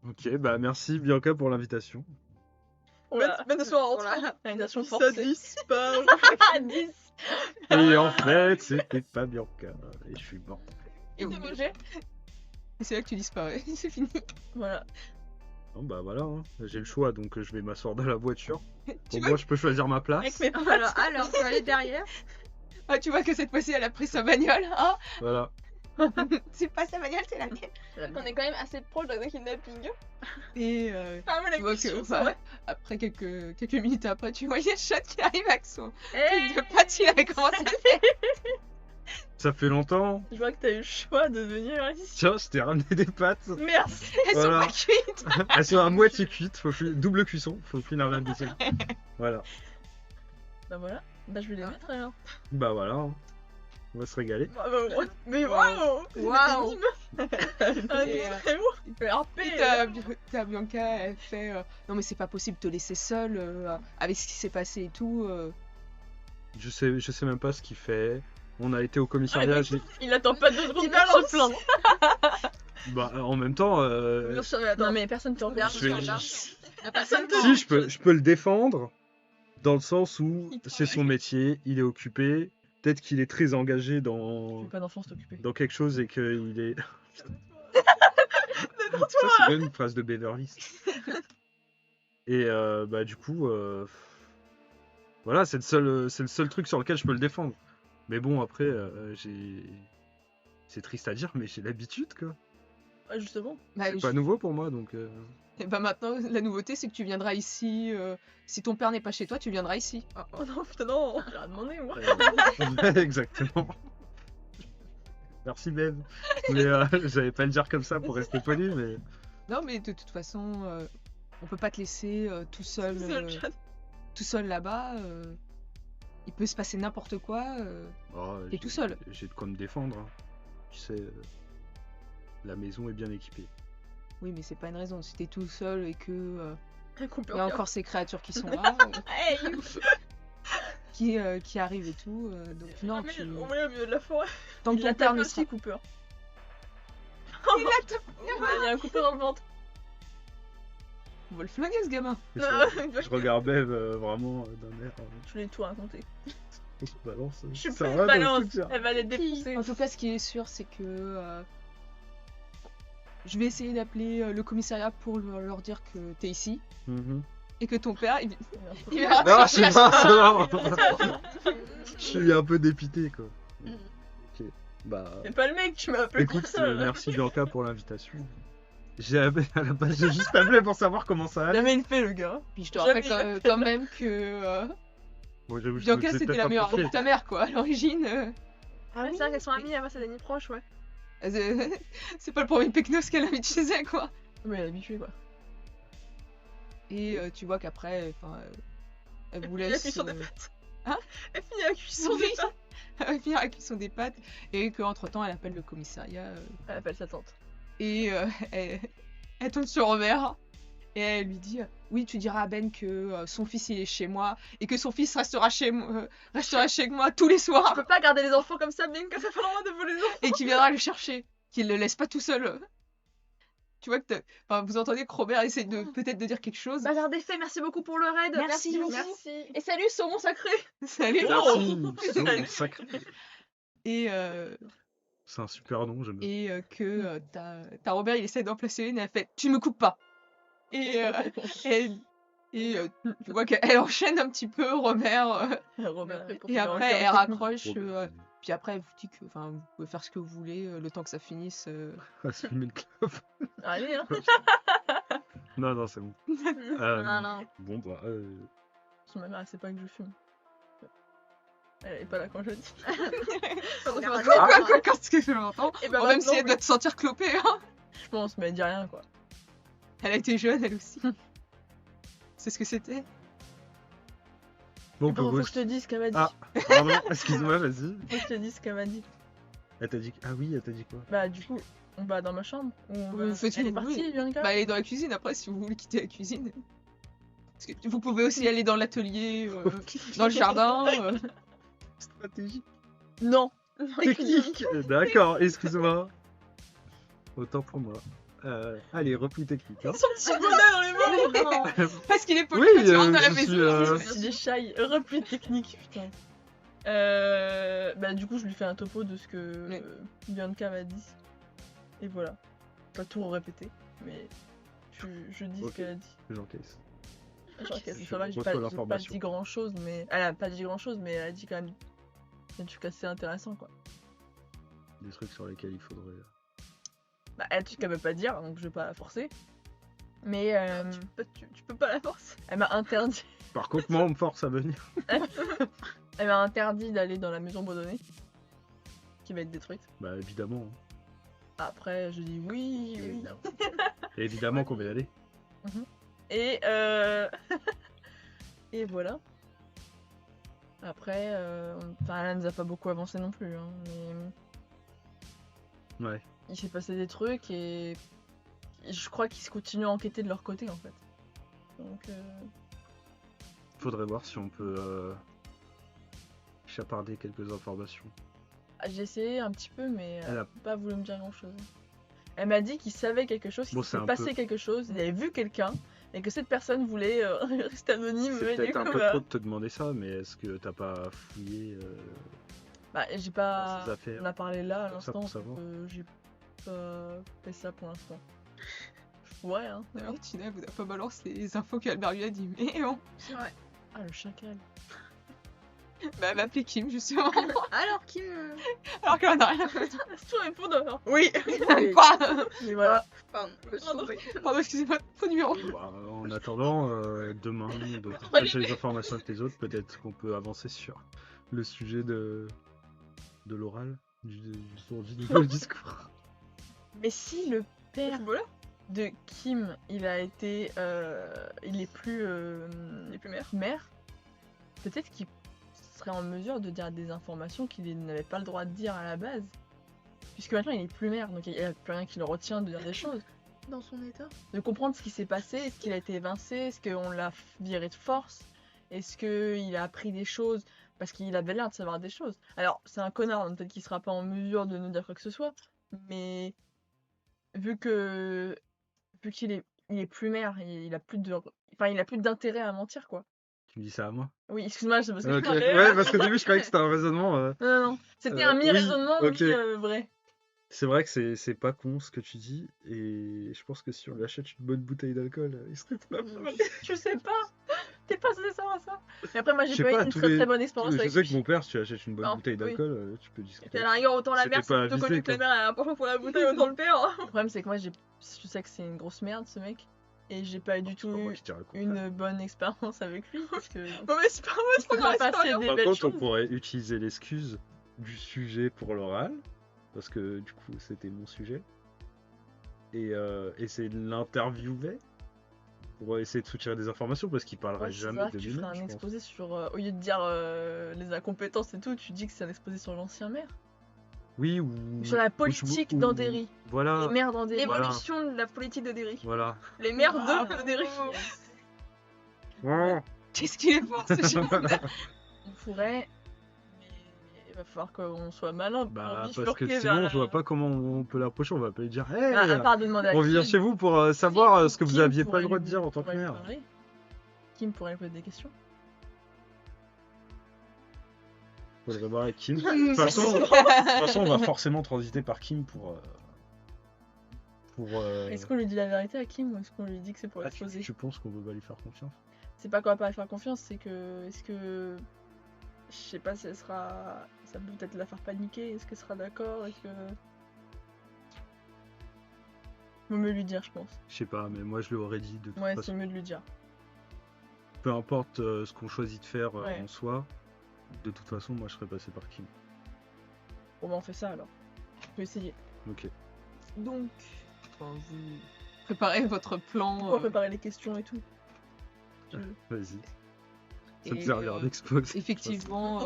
Ok, bah merci Bianca pour l'invitation.
Même de soir en
Voilà.
Organisation
Ça
forcée.
disparaît. 10.
Et en fait, c'était pas Bianca. Et je suis mort.
Et oui. Et c'est là que tu disparais, c'est fini.
Voilà.
Bon, bah voilà, hein. J'ai le choix, donc je vais m'asseoir dans la voiture.
Tu
Au
vois,
moins, je peux choisir ma place.
Avec mes potes.
Voilà, alors, tu vas aller derrière.
tu vois que cette fois-ci elle a pris sa bagnole, hein.
Voilà.
C'est pas sa bagnole, c'est la mienne.
On est quand même assez proche d'un kidnapping.
Et
Ah, mais la
tu vois
question,
que
c'est vrai.
après quelques minutes après, tu vois il y a Chad qui arrive avec son
Hey
truc de pâte, il avait commencé à faire.
Ça fait longtemps.
Je vois que t'as eu le choix de venir ici.
Tiens, je t'ai ramené des pâtes.
Merci.
Elles sont
Voilà.
pas cuites.
Elles sont à moitié cuites. Double cuisson. Faut finir la deuxième. Voilà.
Bah voilà. Bah je vais les mettre alors.
Bah voilà. Hein. On va se régaler.
Mais waouh.
Waouh
Et,
C'est bon. Il fait RP.
Et t'as Bianca, elle fait non mais c'est pas possible de te laisser seule avec ce qui s'est passé et tout.
Je sais même pas ce qu'il fait. On a été au commissariat.
Il attend pas 2 secondes
Il
pour se
balance.
plaindre.
Bah en même temps.
Bien sûr, mais attends.
Non mais personne te regarde.
Je vais-
La personne
Si, je peux le défendre, dans le sens où
Il
c'est son métier, il est occupé, peut-être qu'il est très engagé dans,
J'ai pas d'enfant, c'est occupé.
dans quelque chose et qu'il est... Ça, c'est bien une phrase de Beverly Hills. Et bah du coup, voilà, c'est le seul truc sur lequel je peux le défendre. Mais bon, après, c'est triste à dire, mais j'ai l'habitude, quoi.
Ouais, justement.
Bah,
C'est pas nouveau pour moi, donc...
et bah maintenant la nouveauté c'est que tu viendras ici. Si ton père n'est pas chez toi, tu viendras ici.
Oh non, putain, non. J'ai rien demandé, moi.
Exactement. Merci Ben. Mais j'allais pas le dire comme ça pour rester poli, mais
Non mais de toute façon, on peut pas te laisser tout seul là-bas. Il peut se passer n'importe quoi.
oh,
T'es tout seul.
J'ai de quoi me défendre. Hein. Tu sais, la maison est bien équipée.
Oui mais c'est pas une raison. Si t'es tout seul et que
Un coup,
il y a encore ces créatures qui sont là,
Hey,
qui arrivent et tout. Donc non,
mais
tu...
au milieu de la forêt.
tant que
Il l'a
ton père
tapé
ne sera
aussi, Cooper.
Il y a un coupeur dans le ventre.
on va le flinguer ce gamin.
Et je regarde Bev vraiment d'un air.
Je voulais tout raconter.
On se balance.
Je suis
ça
pas
va,
balance.
dans ce truc,
Elle va les défoncer.
En tout cas, ce qui est sûr, c'est que je vais essayer d'appeler le commissariat pour leur dire que t'es ici
Mhm.
et que ton père, il
Il
verra
Non,
pas
je sais pas, je suis un peu dépité, quoi. Ok, bah...
C'est pas le mec, tu m'as appelé pour
Écoute,
ça.
merci Bianca pour l'invitation. À la base, j'ai juste appelé pour savoir comment ça allait.
Jamais il fait, le gars.
Puis je te
Jamais
rappelle
il a fait
quand
de
même que
Bon, j'avoue, je
Bianca
me faisais
c'était
peut-être
la meilleure amie
approcher.
de ta mère quoi à l'origine.
Ah oui, c'est vrai qu'elles sont amies, avant c'est des amies proches, ouais.
C'est pas le premier pecnos qu'elle invite chez elle quoi.
Mais elle est habituée, quoi.
Et tu vois qu'après, enfin, elle vous
La
laisse.
cuisson des pâtes.
Hein
Elle finit la cuisson
Oui.
des pâtes.
Elle va finir la cuisson des pâtes et qu'entre temps elle appelle le commissariat
Elle appelle sa tante.
et elle tombe sur Robert et elle lui dit oui tu diras à Ben que son fils il est chez moi et que son fils restera chez moi tous les
Tu
soirs
peux pas garder les enfants comme ça, Bing, quand ça fait le droit de voler les enfants.
et qu'il viendra le chercher, qu'il le laisse pas tout seul. Tu vois que vous entendez que Robert essaie de peut-être de dire quelque chose.
Bazar des faits, merci beaucoup pour le raid.
Merci.
Merci. Et salut, saumon sacré.
Salut.
Merci, c'est sacré.
Et
C'est un super nom, j'aime bien.
que t'as Robert, il essaie d'en placer une, et elle fait « Tu me coupes pas !» Et tu vois qu'elle enchaîne un petit peu, Robert,
Robert.
et après elle raccroche, puis après elle vous dit que vous pouvez faire ce que vous voulez, le temps que ça finisse.
Ah, c'est fumer une clope.
Allez, hein.
Non, c'est bon.
Non.
Bon, bah...
Ma mère, elle sait pas que je fume. Elle est pas là quand je le dis.
Quoi, quand ce que je l'entends,
Et ben
même
maintenant,
si elle doit te sentir clopée, hein.
Je pense, mais elle dit rien, quoi.
Elle a été jeune, elle aussi. C'est ce que c'était.
Bon, on
Bon,
peut
faut que je te dise ce qu'elle m'a dit.
Ah, pardon, excuse-moi, vas-y.
Faut que je te dise ce qu'elle m'a dit.
Elle t'a dit... Ah oui, elle t'a dit quoi?
Bah, du coup, on va dans ma chambre.
Vous faites
Elle est
une
partie,
bruit.
Bianca
Bah, allez dans la cuisine après si vous voulez quitter la cuisine. Parce que vous pouvez aussi aller dans l'atelier, dans le jardin.
Stratégie.
Non.
Technique. D'accord, excuse-moi. Autant pour moi. Allez, repli technique. Hein.
Son petit bonnet dans les mains. Non.
Parce qu'il est poli
Oui,
quand tu rentres dans la
je
maison.
suis,
C'est des chailles. Repli technique, putain. Bah, du coup, je lui fais un topo de ce que
Oui.
Bianca m'a dit. Et voilà. Pas tout répéter, mais je dis
Ok.
ce qu'elle a dit.
J'encaisse.
Genre, qu'elle-
Je
ça va, j'ai
reçois
pas
l'information.
dit grand chose, mais. Elle a pas dit grand chose, mais elle a dit quand même des trucs assez intéressants, quoi.
Des trucs sur lesquels il faudrait...
Bah, elle a des trucs qu'elle veut pas dire, donc je vais pas la forcer. Mais
Tu peux pas la forcer.
elle m'a interdit.
Par contre, moi, on me force à venir.
Elle m'a interdit d'aller dans la maison Baudonnet, qui va être détruite.
Bah, évidemment.
Après, je dis oui, oui.
Et évidemment qu'on va y aller.
Et et voilà. Après, enfin, elle nous a pas beaucoup avancé non plus, hein, mais
Ouais.
il s'est passé des trucs et je crois qu'ils continuent à enquêter de leur côté en fait. Donc,
Faudrait voir si on peut chaparder quelques informations.
j'ai essayé un petit peu, mais elle
Elle
a
a-
pas voulu me dire grand chose. Elle m'a dit qu'il savait quelque chose, qu'il
Bon, c'est
s'est
un
passé
peu-
quelque chose, il avait vu quelqu'un et que cette personne voulait rester anonyme.
C'est
mais du
peut-être un
coup,
peu
bah,
trop de te demander ça, mais est-ce que t'as pas fouillé
bah, j'ai pas.
ces affaires
On a parlé là à
Pour ça,
l'instant,
pour savoir.
j'ai pas fait ça pour l'instant. Je pourrais, hein.
D'ailleurs, Tina vous a pas balancé les infos qu'Albert lui a dit. Mais bon.
C'est vrai.
Ah, le chacal.
Bah, elle m'a appelé Kim justement.
Alors, Kim.
Alors qu'elle en a rien fait.
Laisse tout répondre.
Oui.
Quoi?
Mais voilà.
Pardon, je saurais.
Pardon, excusez-moi, faux numéro.
Bah, en attendant, demain, de partager les informations avec les autres, peut-être qu'on peut avancer sur le sujet de l'oral, du nouveau discours.
Mais si le père
Voilà.
de Kim, il a été. Il est plus.
Il est plus maire.
Maire, peut-être qu'il serait en mesure de dire des informations qu'il n'avait pas le droit de dire à la base. Puisque maintenant il est plus maire, donc il n'y a plus rien qui le retient de dire des choses.
Dans son état.
De comprendre ce qui s'est passé, est-ce qu'il a été évincé, est-ce qu'on l'a viré de force, est-ce qu'il a appris des choses, parce qu'il avait l'air de savoir des choses. Alors, c'est un connard, donc peut-être qu'il sera pas en mesure de nous dire quoi que ce soit, mais vu qu'il est plus maire, il a plus de... Enfin, il a plus d'intérêt à mentir, quoi.
Tu me dis ça à moi?
Oui, excuse-moi, c'est parce que
Ok.
je parlais.
Ouais, parce qu'au début, je croyais que c'était un raisonnement.
Non, c'était
Euh,
un
oui,
mi-raisonnement,
ok.
vrai.
C'est vrai que c'est pas con ce que tu dis, et je pense que si on lui achète une bonne bouteille d'alcool, il serait pas mal.
Je sais pas, t'es pas censé savoir ça. Mais après, moi,
Je
j'ai
sais
pas eu
pas,
une
tous
très
les-
très bonne expérience
Je
avec
sais
lui.
que mon père, si tu achètes une bonne
Non,
bouteille
oui.
d'alcool, tu peux
Et
discuter.
à la rigueur, autant la
C'était
mère, c'est
pas
plutôt
avisé,
connu que la
quoi.
mère a un penchant pour la bouteille, autant le père.
Le problème, c'est que moi, je sais que c'est une grosse merde, ce mec. Et j'ai pas du
C'est
tout
pas moi
eu
qui dirais le contraire.
une bonne expérience avec lui. Parce que
Non, mais c'est pas moi, c'est pas
on a
grave,
passé
c'est
des
Par
belles
contre, on
choses.
pourrait utiliser l'excuse du sujet pour l'oral, parce que du coup, c'était mon sujet. Et essayer de l'interviewer pour essayer de soutirer des informations, parce qu'il parlerait
Ouais, c'est
jamais
vrai
de
que tu ferais
lui-même,
un
je pense.
exposé sur. Au lieu de dire les incompétences et tout, tu dis que c'est un exposé sur l'ancien maire.
Oui, ou...
Sur la
ou-
politique
ou-
d'Andéry.
Voilà,
Les maires d'Andéry.
L'évolution de la politique de Derry.
voilà.
Les maires de Derry.
Qu'est-ce qu'il est fort ce chien.
On pourrait. Mais il va falloir qu'on soit malin pour
Bah, parce que
bifurquer
sinon,
vers
je vois pas comment on peut l'approcher, on va pas lui dire hey,
À part de demander à
on vient
Kim.
chez vous pour savoir
Kim-
ce que vous
Kim
aviez pas
pourrait
le droit de
lui-
dire en tant que
pourrait lui
maire.
parler. Kim pourrait lui poser des questions.
Faudrait voir avec Kim. De toute façon, on va forcément transiter par Kim pour.
Est-ce qu'on lui dit la vérité à Kim ou est-ce qu'on lui dit que c'est pour
Ah, tu
l'exposer?
penses qu'on peut pas lui faire confiance?
C'est pas qu'on va pas lui faire confiance, c'est que. Est-ce que. Je sais pas si elle sera. Ça peut peut-être la faire paniquer, est-ce qu'elle sera d'accord? Est-ce que. Vaut mieux lui dire, je pense.
Je sais pas, mais moi je lui aurais dit de toute
Ouais, c'est
façon.
mieux de lui dire.
Peu importe ce qu'on choisit de faire
Ouais.
en soi, de toute façon, moi je serais passé par Kim.
Bon, bah on fait ça alors. On peut essayer.
Ok.
Donc.
Vous préparez votre plan.
Pourquoi préparer les questions et tout?
Vas-y. Ça te
Et,
servira d'expose.
effectivement,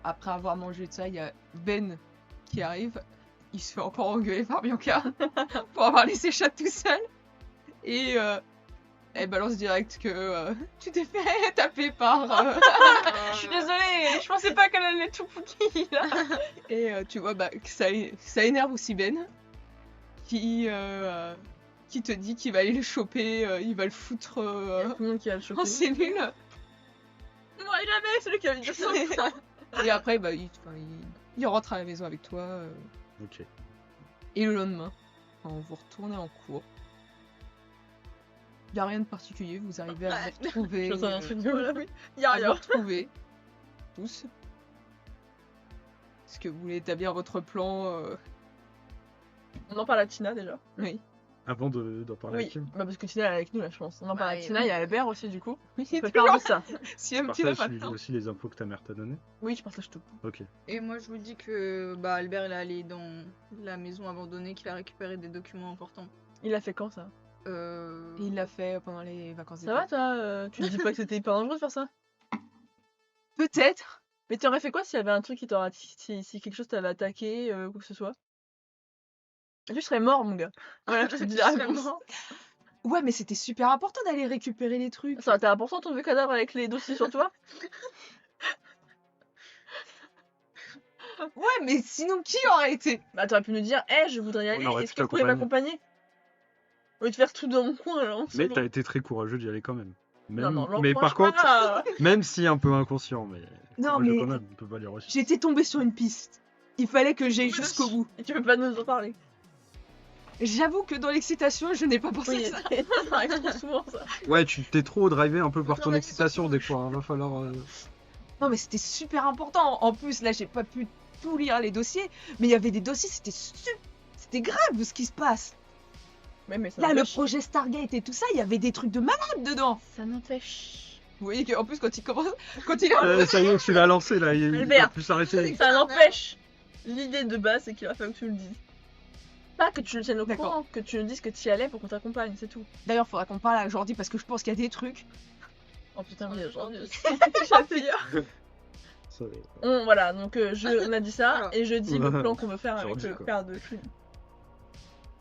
après avoir mangé de ça, il y a Ben qui arrive. Il se fait encore engueuler par Bianca pour avoir laissé Chat tout seul. Et elle balance direct que tu t'es fait taper par.
Je suis désolée, je pensais pas qu'elle allait tout Pookie là.
Et tu vois que ça énerve aussi Ben. Qui te dit qu'il va aller le choper, il va le foutre
Tout le monde qui a le choqué.
en cellule.
Moi jamais, celui qui a envie de ça.
Et après, il rentre à la maison avec toi.
Ok.
Et le lendemain, quand vous retournez en cours, il n'y a rien de particulier, vous arrivez à vous retrouver.
Je sens un truc de là, oui.
Y a
à vous
rien.
retrouver tous. Est-ce que vous voulez établir votre plan
On en parle à Tina déjà.
Oui.
Avant d'en parler
Oui,
avec Kim.
bah parce que Tina elle est avec nous là, je pense. On en parle à
Ouais.
Tina, il y a Albert aussi du coup.
Oui,
On peut faire de ça.
si
Je
un petit peu
partage
maintenant.
aussi les infos que ta mère t'a données.
Oui, je partage tout.
Ok.
Et moi, je vous dis que Albert, il est allé dans la maison abandonnée, qu'il a récupéré des documents importants.
Il a fait quand ça?
Il l'a fait pendant les vacances d'été.
Ça va toi Tu te dis pas que c'était hyper dangereux de faire ça?
Peut-être.
Mais tu aurais fait quoi s'il y avait un truc qui t'aurait... Si quelque chose t'avait attaqué, quoi que ce soit? Tu serais mort mon gars. Voilà, je te dis la
Je serais
réponse.
mort.
Ouais, mais c'était super important d'aller récupérer les trucs.
Ça aurait été important ton vieux cadavre avec les dossiers sur toi?
Ouais, mais sinon, qui aurait été?
Bah t'aurais pu nous dire, hé je voudrais y aller,
On aurait
est-ce
pu
que vous pouvez m'accompagner? Au lieu de faire tout dans mon coin là.
Mais t'as été très courageux d'y aller quand même.
Non, non,
mais par
l'encourage
contre,
pas.
même si un peu inconscient, mais
Non,
courageux
mais
quand même, on peut pas dire aussi.
j'étais tombée sur une piste. Il fallait que j'aille jusqu'au bout.
Et tu peux pas nous en parler.
J'avoue que dans l'excitation, je n'ai pas pensé
Oui,
à ça.
ça arrive trop souvent ça.
Ouais, tu t'es trop drivé un peu par ton
Non, mais
excitation des fois. Hein. Va falloir.
Non, mais c'était super important. En plus, là, j'ai pas pu tout lire les dossiers, mais il y avait des dossiers, c'était grave ce qui se passe.
Mais ça
Là, le
n'empêche.
projet Stargate et tout ça, il y avait des trucs de malade dedans.
Ça n'empêche.
Vous voyez qu'en plus, quand il commence, quand il est...
Ça y est, tu l'as lancé là. Il va
Albert.
plus s'arrêter.
Ça n'empêche. L'idée de base, c'est qu'il va falloir que tu le dises. Pas que tu le tiennes au
D'accord.
courant, que tu nous dises que tu y allais pour qu'on t'accompagne, c'est tout.
D'ailleurs, faudra qu'on parle à Jordi parce que je pense qu'il y a des trucs.
Oh putain, oui, aujourd'hui.
Ça-
Voilà, donc on a dit ça,
Alors.
et je dis le plan qu'on veut faire avec
Jordi,
le
quoi.
père de Kim.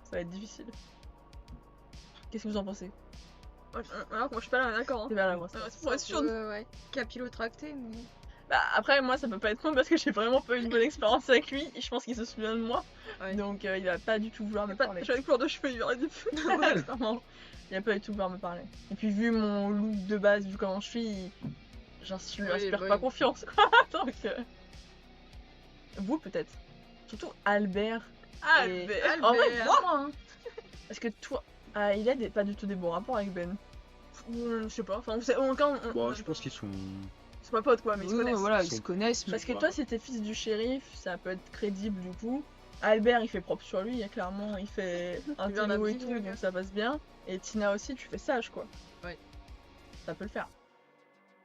Ça va être difficile. Qu'est-ce que vous en pensez?
Alors que moi je suis pas là, d'accord.
C'est vers la voix.
Pour être sûr.
Ouais. Capillotracté, mais.
Bah après moi ça peut pas être moi parce que j'ai vraiment pas eu une bonne expérience avec lui et je pense qu'il se souvient de moi.
Ouais.
Donc il va pas du tout vouloir me parler.
J'ai une couleur de cheveux, il y aurait du feu.
Vraiment. Il va pas du tout vouloir me parler. Et puis vu mon look de base, vu comment je suis, je lui
Oui,
inspire
oui.
pas confiance quoi. Donc vous peut-être. Surtout Albert. et-
Albert.
En vrai moi hein. Parce que toi, il a pas du tout des bons rapports avec Ben.
Je sais pas. Enfin,
Bon, je pense qu'ils sont.
c'est pas pote quoi, mais ils se
Oui,
connaissent.
voilà,
Ils
ils
sont-
se connaissent. Mais...
Parce que toi, si t'es fils du shérif, ça peut être crédible du coup. Albert, il fait propre sur lui, et clairement, il fait un
Il vient
télo et
d'habiller,
tout,
le gars.
donc ça passe bien. Et Tina aussi, tu fais sage quoi.
Ouais.
Ça peut le faire.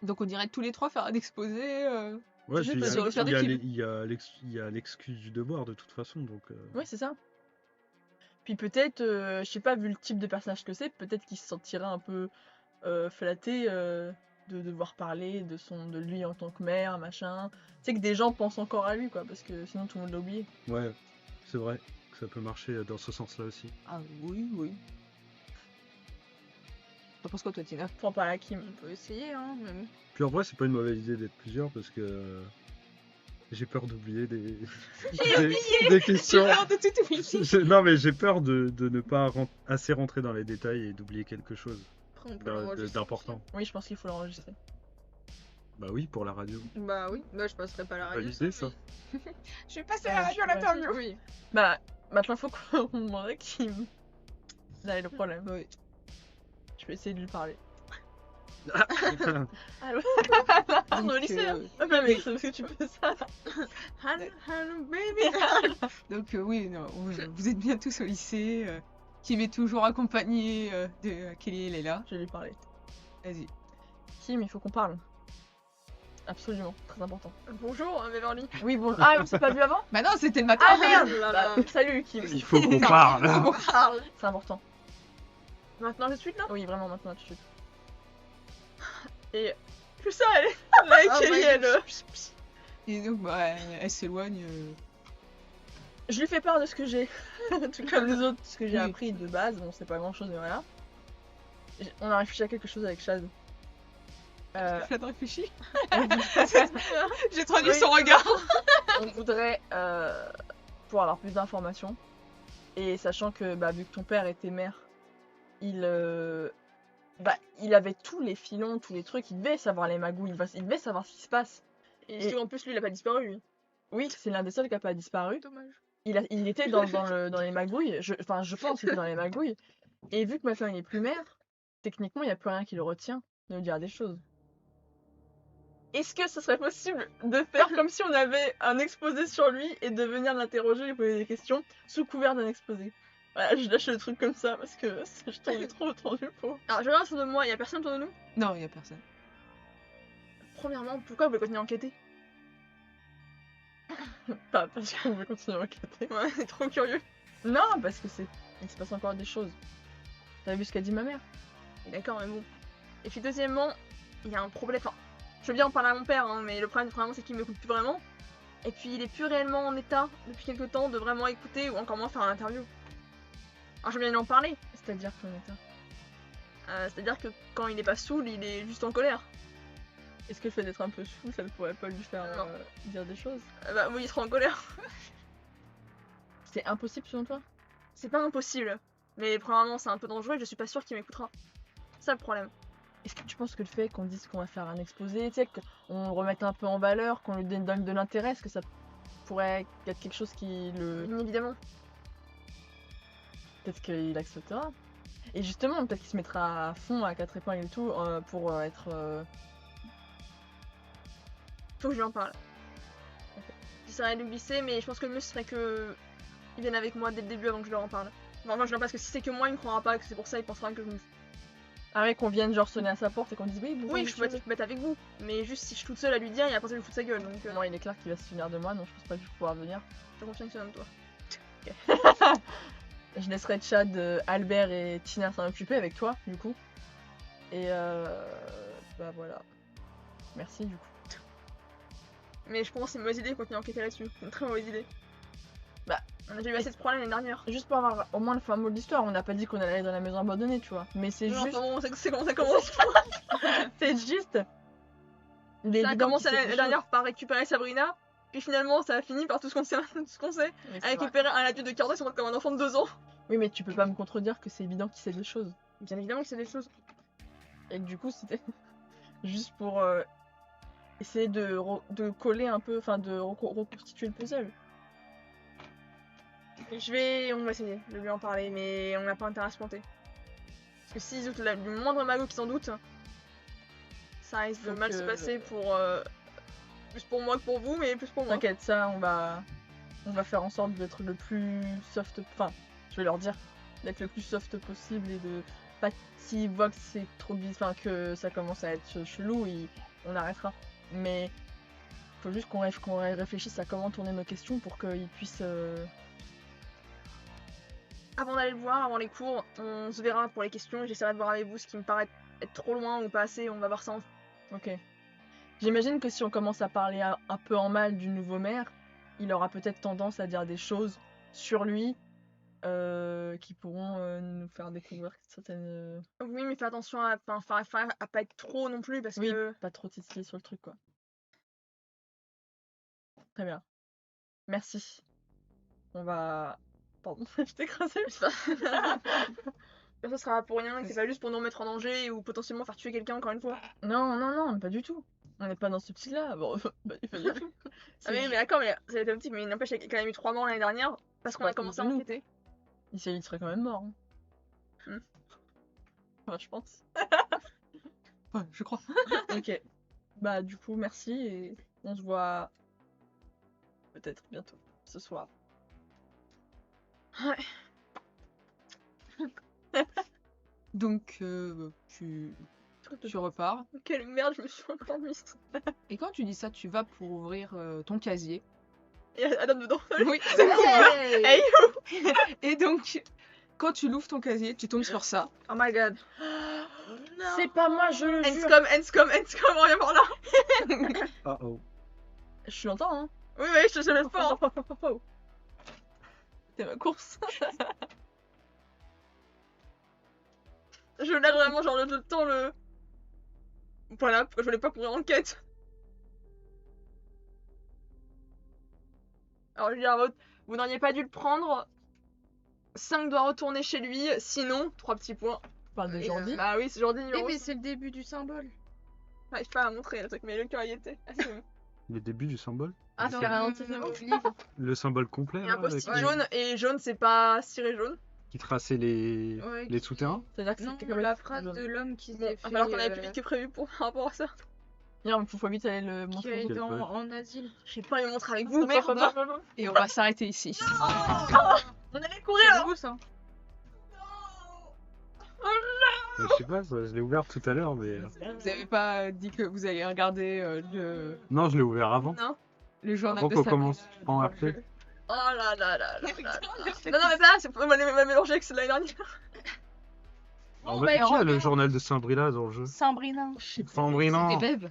Donc on dirait tous les trois faire un exposé.
Ouais,
Je
puis
sais
il y
pas,
a-
sur le père de
il y a
Kim.
les- il y a l'excuse du devoir de toute façon, donc.
Oui, c'est ça. Puis peut-être, je sais pas, vu le type de personnage que c'est, peut-être qu'il se sentira un peu flatté de devoir parler de lui en tant que mère, machin. Tu sais que des gens pensent encore à lui quoi, parce que sinon tout le monde l'a oublié.
Ouais, c'est vrai que ça peut marcher dans ce sens-là aussi.
Ah oui, oui. T'en penses quoi toi, Tina?
Faut en parler à Kim.
On peut essayer, hein, même.
Puis en vrai, c'est pas une mauvaise idée d'être plusieurs parce que j'ai peur d'oublier des questions.
de tout oublier.
Non, mais j'ai peur de ne pas assez rentrer dans les détails et d'oublier quelque chose
Après, on peut l'enregistrer.
d'important.
Oui, je pense qu'il faut l'enregistrer.
Bah oui, pour la radio.
Bah oui, bah je passerai pas la radio.
Validé ça.
Je vais passer
à la radio à l'interview.
Oui.
Bah, maintenant faut qu'on demande à Kim. Là est le problème.
Oui.
Je vais essayer de lui parler.
Allô
Donc,
On est au lycée, hein.
Ah bah mais c'est parce que tu fais ça.
Hello, baby.
Donc oui, non, vous êtes bien tous au lycée. Kim est toujours accompagné de Kelly et Léla.
Je vais lui parler.
Vas-y.
Kim, il faut qu'on parle. Absolument, très important.
Bonjour, Beverly.
Oui, bon. Ah, on s'est pas vu avant?
Bah non, c'était le matin.
Ah merde
là
Bah,
là.
salut Kim.
Il faut qu'on parle.
On parle.
C'est important.
Maintenant, tout de suite là.
Oui, vraiment, maintenant tout de suite.
Et
plus ça, elle est là,
Oh
Kelly,
my
elle.
God.
Et donc, bah, elle s'éloigne.
Je lui fais part de ce que j'ai, tout comme les autres, ce que j'ai
Oui.
appris de base. Bon, c'est pas grand chose, mais voilà. On a réfléchi à quelque chose avec Chad.
Chad réfléchit.
on
J'ai traduit
Oui.
son regard.
voudrait pour avoir plus d'informations. Et sachant que, bah, vu que ton père était maire, il avait tous les filons, tous les trucs, il devait savoir les magouilles, il devait savoir ce qui se passe.
Et en plus, lui, il a pas disparu, lui.
Oui, c'est l'un des seuls qui a pas disparu.
Dommage.
Il était dans les magouilles, je pense qu'il était dans les magouilles. Et vu que maintenant il est plus maire, techniquement il n'y a plus rien qui le retient de nous dire des choses. Est-ce que ce serait possible de faire comme si on avait un exposé sur lui et de venir l'interroger, lui poser des questions sous couvert d'un exposé? Voilà, je lâche le truc comme ça parce que je t'en ai trop tendu pour.
Alors, je regarde autour de moi, il y a personne autour de nous.
Non, il y a personne.
Premièrement, pourquoi vous voulez continuer à enquêter?
Pas parce qu'on veut continuer à enquêter.
Ouais, c'est trop curieux.
Non, parce que il se passe encore des choses. T'as vu ce qu'a dit ma mère?
D'accord, mais bon. Et puis, deuxièmement, il y a un problème. Enfin, je veux bien en parler à mon père, hein, mais le problème, premièrement, c'est qu'il m'écoute plus vraiment. Et puis, il est plus réellement en état, depuis quelques temps, de vraiment écouter ou encore moins faire une interview. Alors, je veux bien lui en parler.
C'est-à-dire ton état.
C'est-à-dire que quand il est pas saoul, il est juste en colère.
Est-ce que le fait d'être un peu fou, ça ne pourrait pas lui faire
Non.
dire des choses?
Bah oui, il sera en colère.
C'est impossible selon toi?
C'est pas impossible. Mais premièrement, c'est un peu dangereux et je suis pas sûre qu'il m'écoutera. C'est ça le problème.
Est-ce que tu penses que le fait qu'on dise qu'on va faire un exposé, tu sais, qu'on le remette un peu en valeur, qu'on lui donne de l'intérêt, est-ce que ça pourrait être quelque chose qui le...
Bien évidemment.
Peut-être qu'il acceptera. Et justement, peut-être qu'il se mettra à fond à 4 épingles et tout pour être...
Faut que je lui en parle. J'essaierai de lui glisser, mais je pense que le mieux ce serait que il vienne avec moi dès le début avant que je leur en parle. Enfin, moi je leur parce que si c'est que moi, il me croira pas, que c'est pour ça, il pensera que je me.
Ah ouais, qu'on vienne genre sonner à sa porte et qu'on dise oui, bonjour,
Oui, je peux
monsieur.
mettre avec vous. Mais juste si je suis toute seule à lui dire, il a pas de lui foutre sa gueule. Donc
Non, il est clair qu'il va se souvenir de moi, donc je pense pas que je vais pouvoir venir.
je confie que c'est de toi.
Je laisserai Chad, Albert et Tina s'en occuper avec toi, du coup. Et bah voilà. Merci, du coup.
Mais je pense que c'est une mauvaise idée de continuer à enquêter là-dessus. C'est une très mauvaise idée.
Bah,
on a déjà eu assez de problèmes l'année dernière.
Juste pour avoir au moins le fin mot de l'histoire, on n'a pas dit qu'on allait aller dans la maison abandonnée, tu vois. Mais c'est
Non,
juste...
enfin bon, c'est comment ça commence.
C'est juste... Il est
Ça a
évident
commencé
qu'il sait
l'année
quelque
dernière par récupérer Sabrina. Puis finalement, ça a fini par tout ce qu'on sait.
chose. Oui, c'est
À
vrai.
récupérer un adulte de 40 ans qui se comporte comme un enfant de 2 ans.
Oui, mais tu peux pas me contredire que c'est évident qu'il sait des choses.
Bien évidemment que c'est des choses.
Et que du coup, c'était juste pour essayer de coller un peu, enfin de reconstituer le puzzle.
On va essayer de lui en parler, mais on n'a pas intérêt à se planter. Parce que s'ils doutent du moindre magot qui s'en doute, ça risque de
Faut
mal
que-
se passer pour. Plus pour moi que pour vous, mais plus pour moi.
T'inquiète, ça, on va faire en sorte d'être le plus soft, enfin, je vais leur dire, d'être le plus soft possible et de pas s'ils voient que c'est trop bizarre, enfin que ça commence à être chelou, on arrêtera. Mais faut juste qu'on réfléchisse à comment tourner nos questions pour qu'ils puissent.
Avant d'aller le voir, avant les cours, on se verra pour les questions et j'essaierai de voir avec vous ce qui me paraît être trop loin ou pas assez. On va voir ça en.
Ok. J'imagine que si on commence à parler un peu en mal du nouveau maire, il aura peut-être tendance à dire des choses sur lui qui pourront nous faire découvrir certaines.
Oui, mais fais attention à pas être trop non plus parce
Oui,
que.
pas trop titiller sur le truc, quoi. Très bien. Merci. On va... Pardon, je t'ai écrasé.
Ça sera pour rien, que c'est pas juste pour nous remettre en danger ou potentiellement faire tuer quelqu'un encore une fois.
Non, pas du tout. On n'est pas dans ce petit-là. Bon, bah, il faut dire.
Ah oui, mais d'accord, mais ça a été optique, mais n'empêche, il y a quand même eu 3 morts l'année dernière parce qu'on
pas
a commencé à
de nous.
enquêter.
Il serait quand même mort.
Hmm.
Enfin, je pense.
Ouais, je crois.
Ok. Bah, du coup, merci et on se voit peut-être bientôt, ce soir.
Ouais.
Donc, tu repars.
Quelle merde, je me suis endormie.
Et quand tu dis ça, tu vas pour ouvrir ton casier.
Il y a Adam dedans.
Oui.
Hey.
Et donc, quand tu l'ouvres ton casier, tu tombes sur ça.
Oh my god.
C'est pas moi, je le jure.
Enscom, reviens par là.
Ah oh.
Je l'entends, hein.
Oui, je te laisse pas. Hein.
C'est ma course.
Je lâche vraiment genre le temps le... Voilà, pourquoi je voulais pas courir en quête. Alors je veux dire, vous n'auriez pas dû le prendre. 5 doit retourner chez lui, sinon, 3 petits points.
Tu parles de Jordi.
Bah oui, c'est Jordi
Eh,
numéro
mais c'est le début du symbole.
J'arrive pas à montrer le truc, mais le cœur y était. Ah, c'est bon.
Le début du symbole.
Ah,
Dans
c'est
le livre.
Le symbole complet.
Il y a un
là,
post-it
avec-
jaune, et jaune c'est pas ciré jaune.
Qui traçait les
Ouais,
souterrains.
C'est-à-dire que
Non,
c'est comme
la phrase
jaune.
de l'homme qui
Bon,
s'est fait.
alors qu'on avait plus vite que prévu pour par rapport à ça.
D'ailleurs, il faut vite aller le
qui a
montrer.
été
Quelle page
en asile.
Je sais pas lui montrer avec vous, merde.
Et on va s'arrêter ici.
On allait courir
C'est
là.
beau ça.
Je sais pas, je l'ai ouvert tout à l'heure, mais.
Vous avez pas dit que vous allez regarder
Non, je l'ai ouvert avant.
le journal
Avant
de
qu'on
Sabrina.
commence en RP.
Oh là là là là là. Non, mais pas, c'est pas mal mélangé avec celle de l'année dernière.
En fait, qui a le journal de Saint-Brina dans le jeu
Saint-Brina.
Saint-Brina.
Et Beb,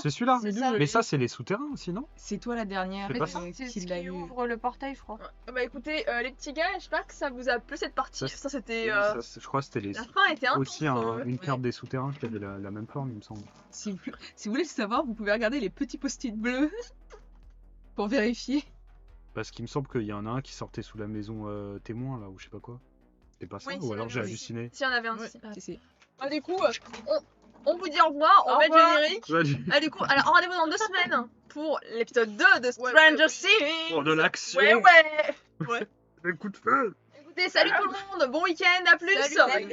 C'est celui-là.
C'est
Mais ça, c'est les souterrains aussi, non
c'est toi la dernière
C'est pas ça.
C'est
qui
ce
l'a
qui
eu.
ouvre le portail, je crois.
Bah écoutez, les petits gars, j'espère que ça vous a plu cette partie.
Ça,
Ça c'était.
Je crois que c'était les...
La fin était intense.
aussi une carte des souterrains qui avait la même forme, il me semble.
Si vous voulez le savoir, vous pouvez regarder les petits post-it bleus pour vérifier.
Parce qu'il me semble qu'il y en a un qui sortait sous la maison témoin, là, ou je sais pas quoi. C'est pas ça,
Oui,
ou
c'est
alors
la
j'ai
maison.
halluciné.
Si, il y en avait un
Ouais.
aussi.
Si, si.
Ah, du coup, on vous dit au revoir, on
Au
met le
revoir.
générique. Ah, du coup, alors rendez-vous dans 2 semaines pour l'épisode 2 de Stranger Things.
Oh, de l'action
Ouais.
Le coup de feu
Écoutez, salut tout le monde, bon week-end, à plus.
Salut.